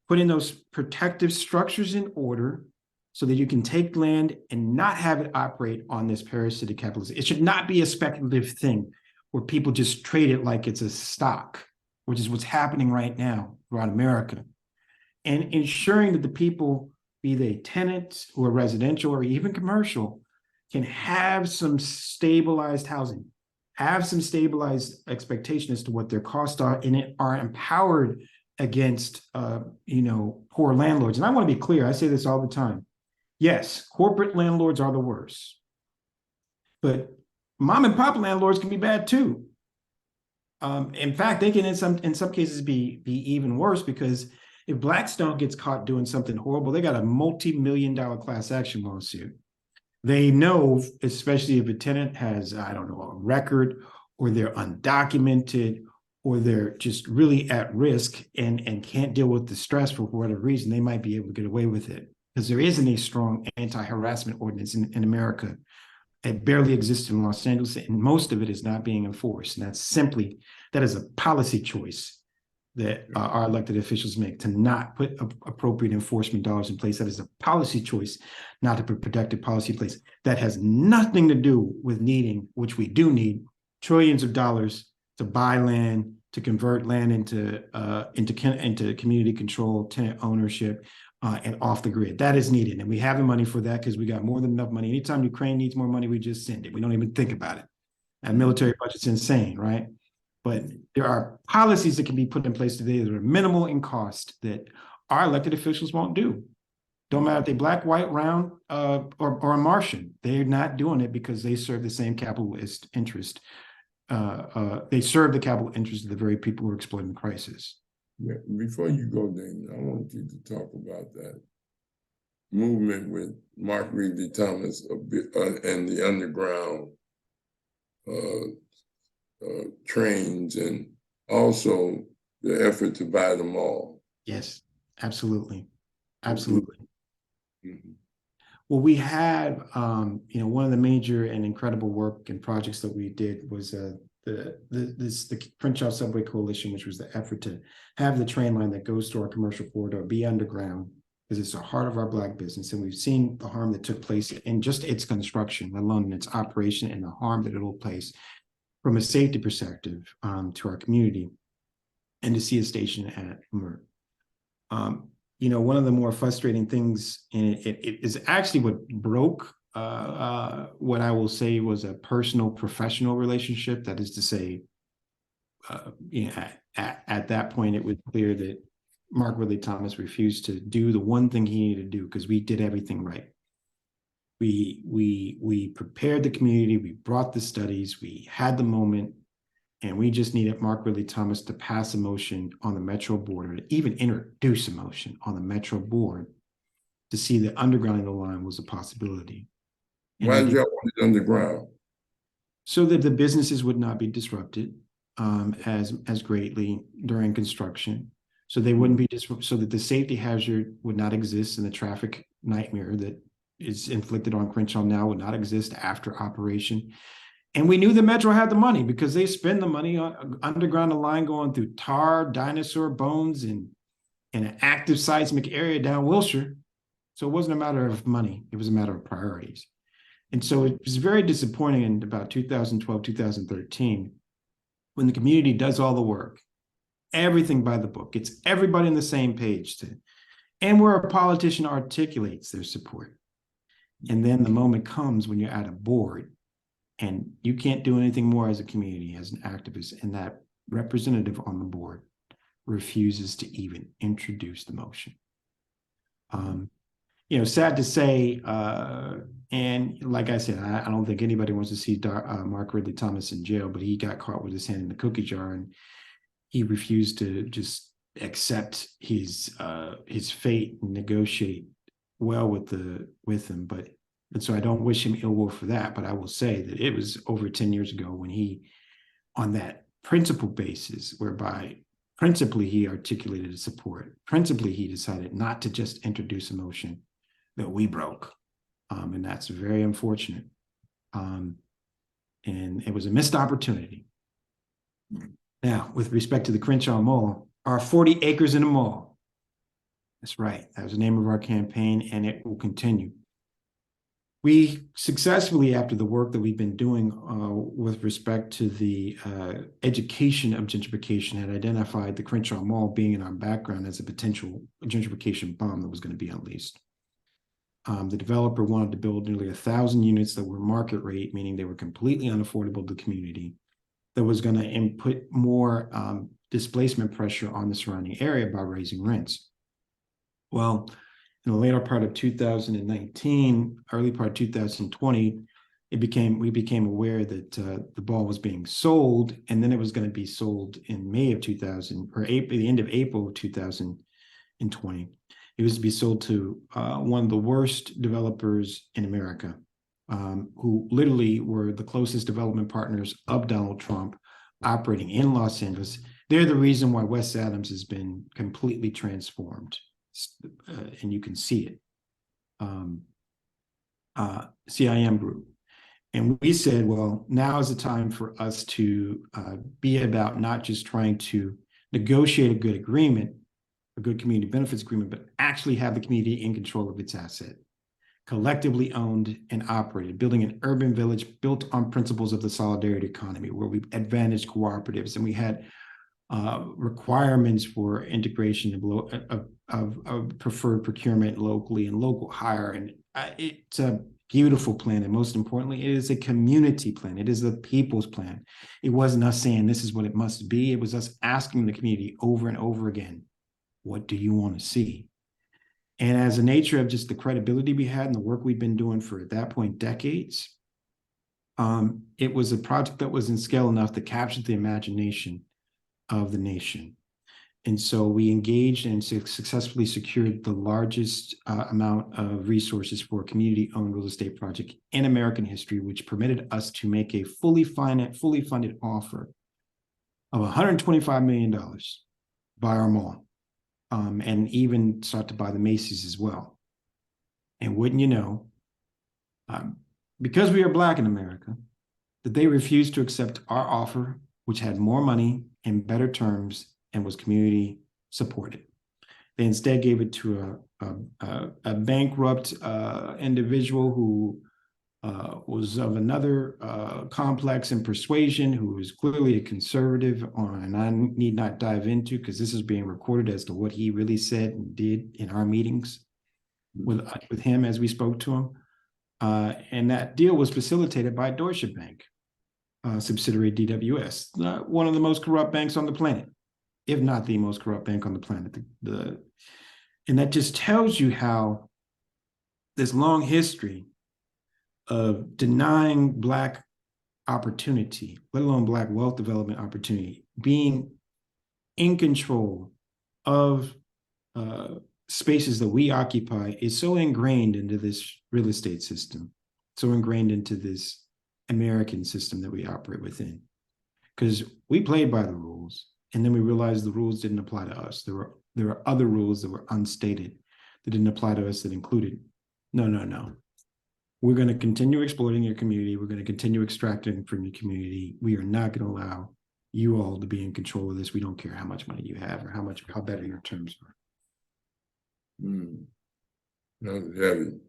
putting those protective structures in order so that you can take land and not have it operate on this parasitic capitalism. It should not be a speculative thing where people just trade it like it's a stock, which is what's happening right now throughout America. And ensuring that the people, be they tenants or residential or even commercial, can have some stabilized housing, have some stabilized expectation as to what their costs are, and are empowered against, you know, poor landlords. And I want to be clear, I say this all the time. Yes, corporate landlords are the worst, but mom and pop landlords can be bad too. In fact, they can in some cases be even worse, because if Blackstone gets caught doing something horrible, they got a multi-million-dollar class action lawsuit. They know, especially if a tenant has, I don't know, a record, or they're undocumented, or they're just really at risk and can't deal with the stress for whatever reason, they might be able to get away with it. Because there isn't a strong anti-harassment ordinance in America. It barely exists in Los Angeles, and most of it is not being enforced. And that is a policy choice that our elected officials make, to not put appropriate enforcement dollars in place. That is a policy choice, not to put protective policy in place. That has nothing to do with needing, which we do need, trillions of dollars to buy land, to convert land into community control, tenant ownership, and off the grid. That is needed. And we have the money for that because we got more than enough money. Anytime Ukraine needs more money, we just send it. We don't even think about it. And military budget's insane, right? But there are policies that can be put in place today that are minimal in cost that our elected officials won't do. Don't matter if they're black, white, round, or a Martian. They're not doing it because they serve the same capitalist interest they serve the capital interests of the very people who are exploiting the crisis. Yeah, before you go, Damien, I want you to talk about that movement with Mark Ridley Thomas and the underground trains, and also the effort to buy them all. Yes, absolutely. Absolutely. Mm-hmm. Well, we had, one of the major and incredible work and projects that we did was the Crenshaw Subway Coalition, which was the effort to have the train line that goes to our commercial corridor be underground, because it's the heart of our Black business. And we've seen the harm that took place in just its construction, let alone in its operation, and the harm that it'll place from a safety perspective to our community, and to see a station at Merck. One of the more frustrating things, and it is actually what broke what I will say was a personal professional relationship. That is to say, at that point, it was clear that Mark Ridley Thomas refused to do the one thing he needed to do, because we did everything right. We prepared the community, we brought the studies, we had the moment, and we just needed Mark Ridley Thomas to pass a motion on the Metro board, or to even introduce a motion on the Metro board to see that undergrounding the line was a possibility. And why did y'all want it underground? So that the businesses would not be disrupted as greatly during construction. So they wouldn't be so that the safety hazard would not exist, and the traffic nightmare that is inflicted on Crenshaw now would not exist after operation. And we knew the Metro had the money, because they spend the money on underground a line going through tar, dinosaur bones, and an active seismic area down Wilshire. So it wasn't a matter of money, it was a matter of priorities. And so it was very disappointing in about 2012, 2013, when the community does all the work, everything by the book, it's everybody on the same page, and where a politician articulates their support. And then the moment comes when you're at a board and you can't do anything more as a community, as an activist, and that representative on the board refuses to even introduce the motion. Sad to say, and like I said, I don't think anybody wants to see Mark Ridley Thomas in jail, but he got caught with his hand in the cookie jar, and he refused to just accept his fate and negotiate well with him. And so I don't wish him ill will for that, but I will say that it was over 10 years ago when he, on that principle basis, whereby principally he articulated his support, principally he decided not to just introduce a motion, that we broke. And that's very unfortunate. And it was a missed opportunity. Now, with respect to the Crenshaw Mall, our 40 acres in a mall. That's right. That was the name of our campaign, and it will continue. We successfully, after the work that we've been doing with respect to the education of gentrification, had identified the Crenshaw Mall being in our background as a potential gentrification bomb that was going to be unleashed. The developer wanted to build nearly 1,000 units that were market rate, meaning they were completely unaffordable to the community, that was going to input more displacement pressure on the surrounding area by raising rents. Well, in the later part of 2019, early part of 2020, we became aware that the ball was being sold, and then it was going to be sold in May of 2000, or the end of April of 2020. It was to be sold to one of the worst developers in America, who literally were the closest development partners of Donald Trump, operating in Los Angeles. They're the reason why West Adams has been completely transformed. And you can see it. CIM Group. And we said, well, now is the time for us to be about not just trying to negotiate a good agreement, a good community benefits agreement, but actually have the community in control of its asset, collectively owned and operated, building an urban village built on principles of the solidarity economy, where we advantaged cooperatives, and we had requirements for integration of preferred procurement locally and local hire. And it's a beautiful plan. And most importantly, it is a community plan. It is the people's plan. It wasn't us saying this is what it must be. It was us asking the community over and over again, what do you want to see? And as a nature of just the credibility we had and the work we've been doing for, at that point, decades, It was a project that was in scale enough to capture the imagination of the nation. And so we engaged and successfully secured the largest amount of resources for a community-owned real estate project in American history, which permitted us to make a fully funded offer of $125 million by our mall, and even start to buy the Macy's as well. And wouldn't you know, because we are Black in America, that they refused to accept our offer, which had more money and better terms and was community supported. They instead gave it to a bankrupt individual who was of another complex and persuasion, who was clearly a conservative, and I need not dive into, because this is being recorded as to what he really said and did in our meetings with him as we spoke to him. And that deal was facilitated by Deutsche Bank, subsidiary DWS, one of the most corrupt banks on the planet, if not the most corrupt bank on the planet. And that just tells you how this long history of denying Black opportunity, let alone Black wealth development opportunity, being in control of spaces that we occupy, is so ingrained into this real estate system, so ingrained into this American system that we operate within. Because we played by the rules, and then we realized the rules didn't apply to us. There were other rules that were unstated that didn't apply to us, that included, no. We're going to continue exploiting your community. We're going to continue extracting from your community. We are not going to allow you all to be in control of this. We don't care how much money you have or how better your terms are. That was heavy.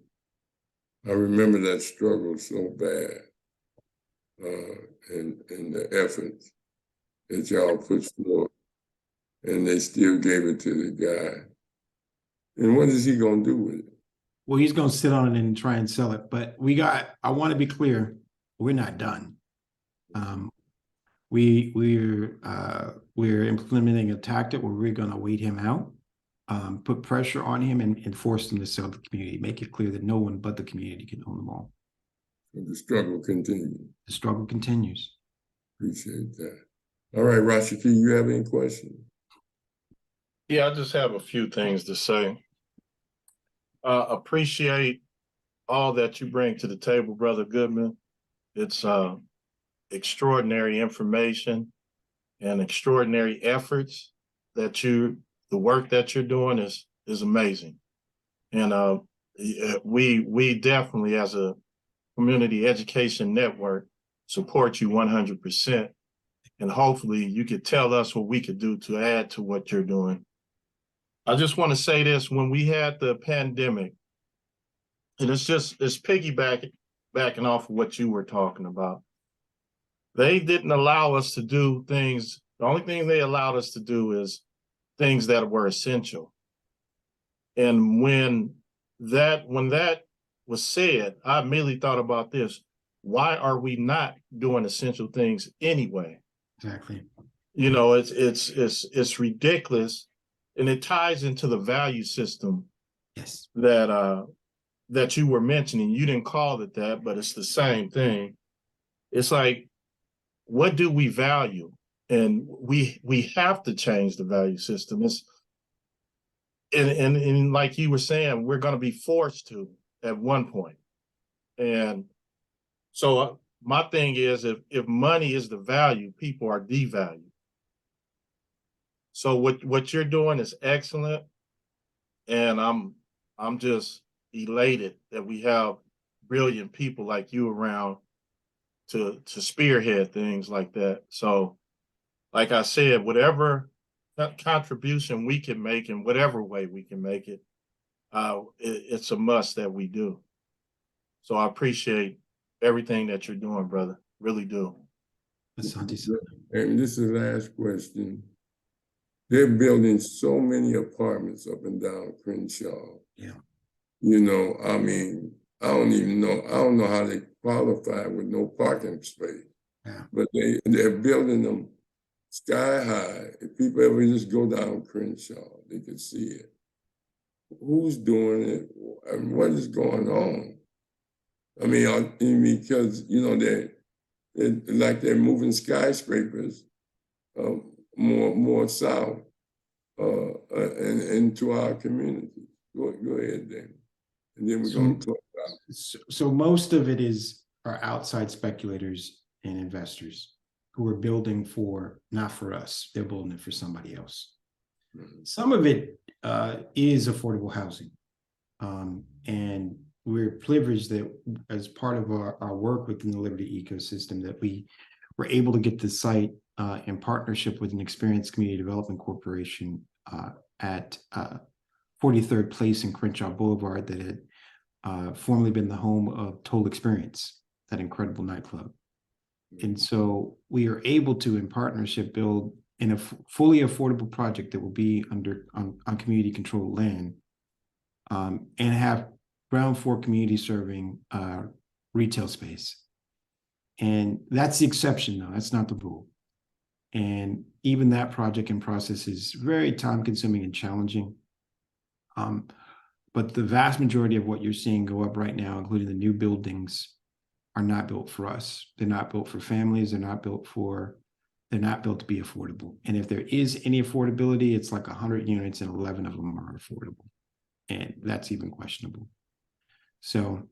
I remember that struggle so bad, and the efforts that y'all put forth, and they still gave it to the guy. And what is he going to do with it? Well, he's going to sit on it and try and sell it. But I want to be clear, we're not done. We're implementing a tactic where we're going to wait him out, put pressure on him, and force him to sell the community, make it clear that no one but the community can own them all. So the struggle continues. The struggle continues. Appreciate that. All right, Rashiki, you have any questions? Yeah, I just have a few things to say. Appreciate all that you bring to the table, Brother Goodman. It's extraordinary information and extraordinary efforts that the work that you're doing is amazing. And we definitely, as a community education network, support you 100%. And hopefully you could tell us what we could do to add to what you're doing. I just want to say this: when we had the pandemic, and it's piggybacking off of what you were talking about, they didn't allow us to do things. The only thing they allowed us to do is things that were essential. And when that was said, I immediately thought about this: why are we not doing essential things anyway? Exactly. You know, it's ridiculous. And it ties into the value system. Yes. That you were mentioning. You didn't call it that, but it's the same thing. It's like, what do we value? And we have to change the value system. And like you were saying, we're going to be forced to at one point. And so my thing is, if money is the value, people are devalued. So what you're doing is excellent, and I'm just elated that we have brilliant people like you around to spearhead things like that. So, like I said, whatever contribution we can make in whatever way we can make it, it's a must that we do. So I appreciate everything that you're doing, brother. Really do. And this is the last question. They're building so many apartments up and down Crenshaw. Yeah. You know, I mean, I don't know how they qualify with no parking space. Yeah. But they're building them sky high. If people ever just go down Crenshaw, they can see it. Who's doing it? And what is going on? I mean, because, you know, like they're moving skyscrapers more south and into our community. Go ahead, Dan. And then we're going to close out. So most of it are outside speculators and investors who are building not for us. They're building it for somebody else. Mm-hmm. Some of it is affordable housing. And we're privileged that as part of our work within the Liberty ecosystem that we were able to get the site in partnership with an experienced community development corporation at 43rd Place in Crenshaw Boulevard that had formerly been the home of Total Experience, that incredible nightclub. And so we are able to, in partnership, build in a fully affordable project that will be on community controlled land and have ground floor community serving retail space. And that's the exception, though. That's not the rule. And even that project and process is very time consuming and challenging. But the vast majority of what you're seeing go up right now, including the new buildings, are not built for us. They're not built for families. They're not built to be affordable. And if there is any affordability, it's like 100 units and 11 of them are affordable. And that's even questionable. So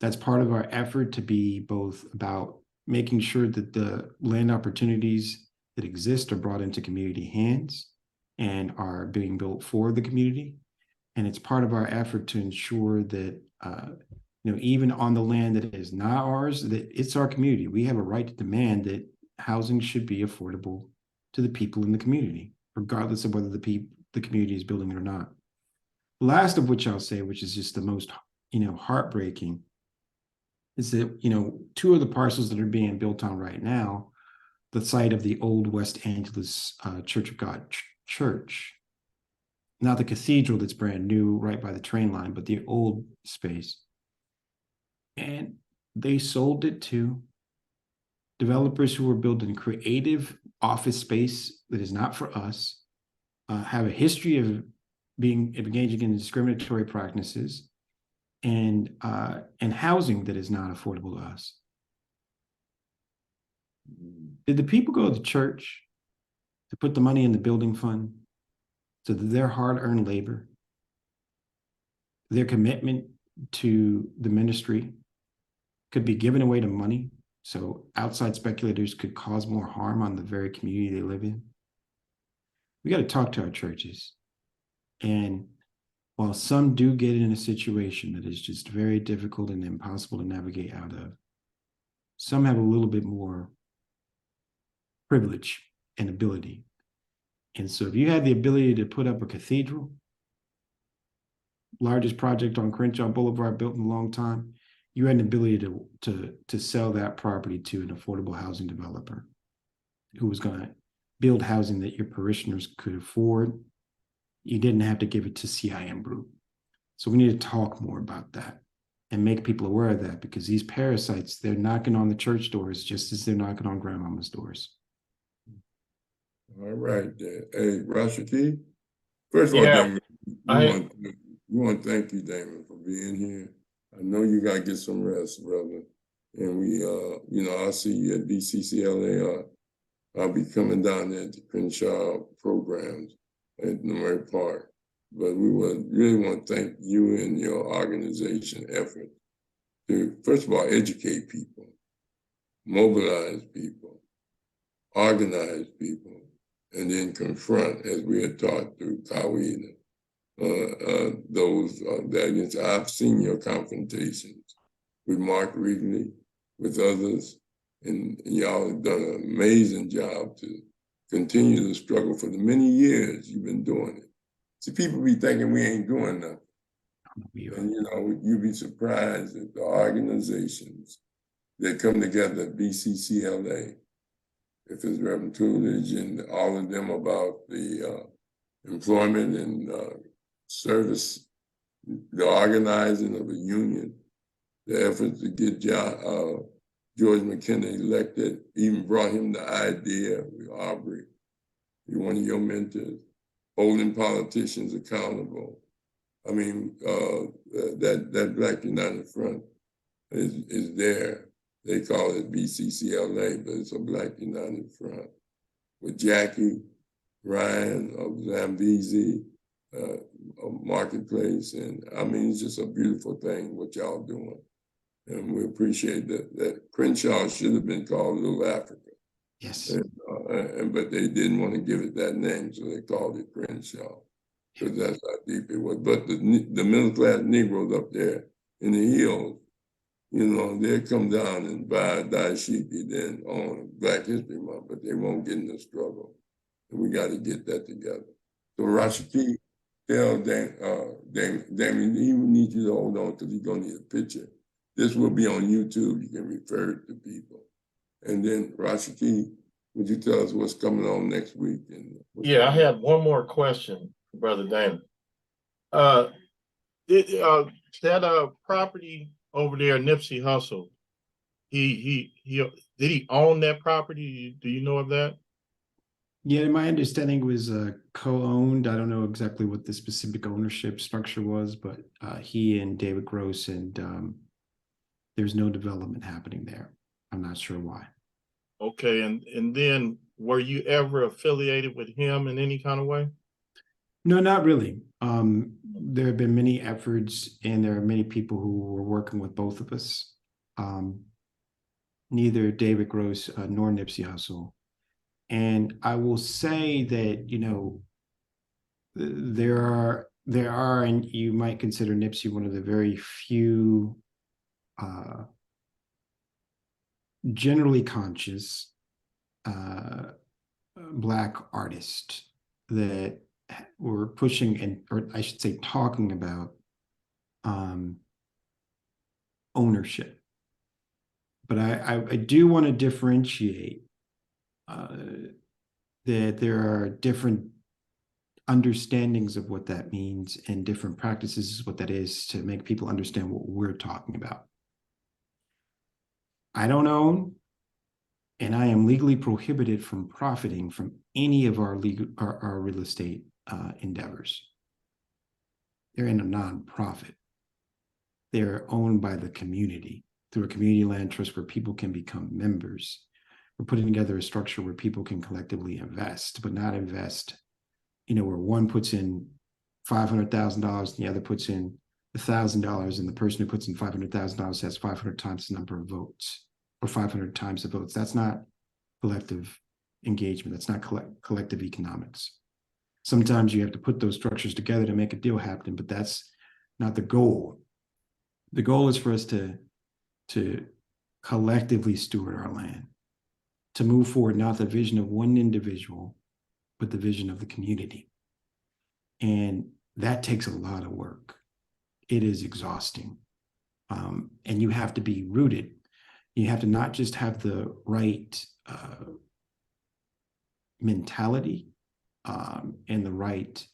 that's part of our effort to be both about making sure that the land opportunities that exist are brought into community hands and are being built for the community. And it's part of our effort to ensure that, even on the land that is not ours, that it's our community. We have a right to demand that housing should be affordable to the people in the community, regardless of whether the community is building it or not. Last of which I'll say, which is just the most, heartbreaking, is that, two of the parcels that are being built on right now, the site of the old West Angeles Church of God Church, not the cathedral that's brand new right by the train line, but the old space. And they sold it to developers who were building creative office space that is not for us, have a history of engaging in discriminatory practices, and housing that is not affordable to us. Did the people go to church to put the money in the building fund so that their hard-earned labor, their commitment to the ministry could be given away to money so outside speculators could cause more harm on the very community they live in? We got to talk to our churches. And while some do get in a situation that is just very difficult and impossible to navigate out of, some have a little bit more privilege and ability. And so if you had the ability to put up a cathedral, largest project on Crenshaw Boulevard built in a long time, you had an ability to sell that property to an affordable housing developer who was going to build housing that your parishioners could afford. You didn't have to give it to CIM Group. So we need to talk more about that and make people aware of that, because these parasites, they're knocking on the church doors just as they're knocking on grandmama's doors. All right. Hey, Rashaki, first of all, Damien, we want to thank you, Damien, for being here. I know you got to get some rest, brother. And we, I'll see you at BCCLA. I'll be coming down there to Crenshaw programs at Numeri Park. But we would really want to thank you and your organization effort to, first of all, educate people, mobilize people, organize people, and then confront, as we are taught through Kawhi, those that I've seen your confrontations with Mark Regney, with others, and y'all have done an amazing job to continue the struggle for the many years you've been doing it. See, people be thinking we ain't doing nothing. And you'd be surprised at the organizations that come together at BCCLA, if it's Reverend Coolidge and all of them about the employment and service, the organizing of a union, the efforts to get George McKenna elected, even brought him the idea with Aubrey, one of your mentors, holding politicians accountable. I mean, that Black United Front is there. They call it BCCLA, but it's a Black United Front. With Jackie, Ryan of Zambezi, of Marketplace, and I mean, it's just a beautiful thing what y'all doing. And we appreciate that Crenshaw should have been called Little Africa. Yes. But they didn't want to give it that name, so they called it Crenshaw, because that's how deep it was. But the middle class Negroes up there in the hills, you know, they come down and buy a dashiki then on Black History Month, but they won't get in the struggle. And we got to get that together. So Rashiki, tell Damien, he will need you to hold on because he's going to need a picture. This will be on YouTube. You can refer it to people. And then Rashiki, would you tell us what's coming on next week? Yeah, I had one more question, Brother Damon. That property over there, Nipsey Hussle, did he own that property? Do you know of that? Yeah, my understanding was co-owned. I don't know exactly what the specific ownership structure was, but he and David Gross, and there's no development happening there. I'm not sure why. Okay, and then were you ever affiliated with him in any kind of way? No, not really. There have been many efforts, and there are many people who were working with both of us. Neither David Gross nor Nipsey Hussle. And I will say that, you know, there are, and you might consider Nipsey one of the very few generally conscious Black artists that were pushing or I should say talking about ownership. But I do want to differentiate that there are different understandings of what that means and different practices, what that is, to make people understand what we're talking about. I don't own, and I am legally prohibited from profiting from any of our real estate endeavors. They're in a nonprofit. They're owned by the community through a community land trust where people can become members. We're putting together a structure where people can collectively invest, but not invest, you know, where one puts in $500,000 and the other puts in $1,000, and the person who puts in $500,000 has 500 times the number of votes, or 500 times the votes. That's not collective engagement. That's not collective economics. Sometimes you have to put those structures together to make a deal happen, but that's not the goal. The goal is for us to collectively steward our land, to move forward, not the vision of one individual, but the vision of the community. And that takes a lot of work. It is exhausting. And you have to be rooted. You have to not just have the right mentality and the right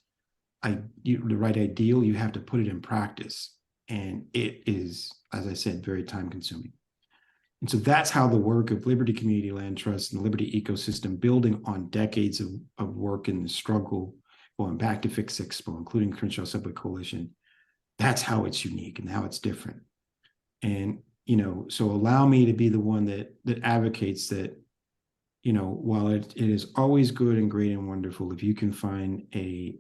ideal, you have to put it in practice. And it is, as I said, very time consuming. And so that's how the work of Liberty Community Land Trust and the Liberty ecosystem, building on decades of work and the struggle, going back to Fix Expo, including Crenshaw Subway Coalition, that's how it's unique and how it's different. And, you know, so allow me to be the one that advocates that, you know, while it is always good and great and wonderful if you can find a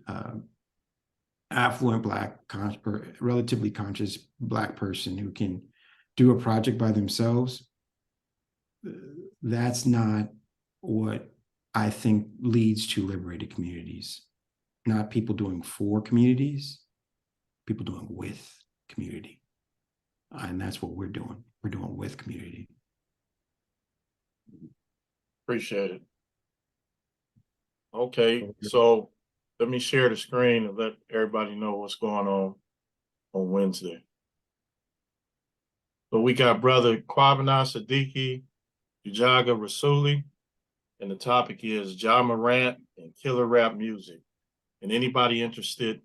affluent Black or relatively conscious Black person who can do a project by themselves, that's not what I think leads to liberated communities. Not people doing for communities, people doing with community. And that's what we're doing. We're doing with community. Appreciate it. Okay, so let me share the screen and let everybody know what's going on Wednesday. So we got Brother Kwabena Siddiqui, Ujaga Rasuli, and the topic is Ja Morant and killer rap music. And anybody interested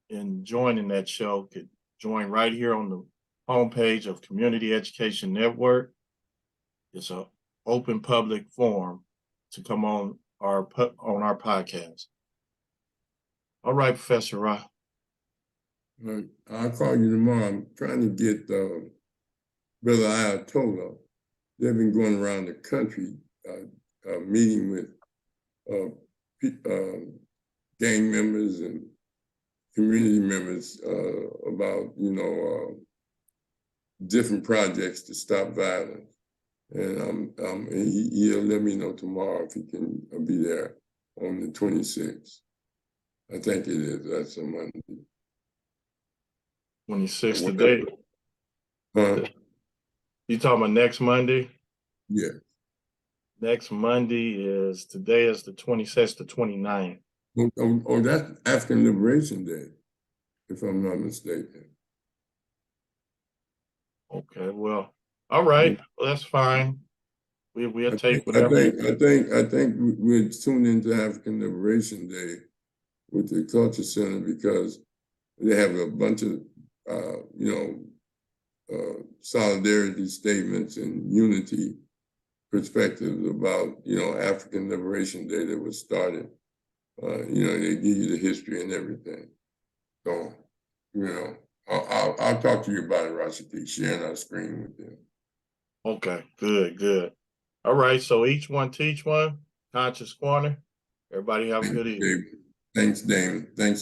in joining that show could join right here on the homepage of Community Education Network. It's an open public forum to come on our podcast. All right, Professor Ra. I'll call you tomorrow. I'm trying to get Brother Ayatollah they've been going around the country meeting with gang members and community members about, different projects to stop violence. And he'll let me know tomorrow if he can be there on the 26th. I think it is. That's a Monday. 26th today. You talking about next Monday? Yeah. Next Monday today is the 26th to 29th. Oh, that's African Liberation Day, if I'm not mistaken. Okay, well, all right, well, that's fine. We'll take whatever. I think we're tuned into African Liberation Day with the Culture Center because they have a bunch of solidarity statements and unity perspectives about African Liberation Day that was started. They give you the history and everything. So I'll talk to you about it, Rashidi, sharing our screen with you. Okay, good. All right, so each one teach one. Conscious Corner. Everybody have a good evening. Thanks, Damien. Thanks.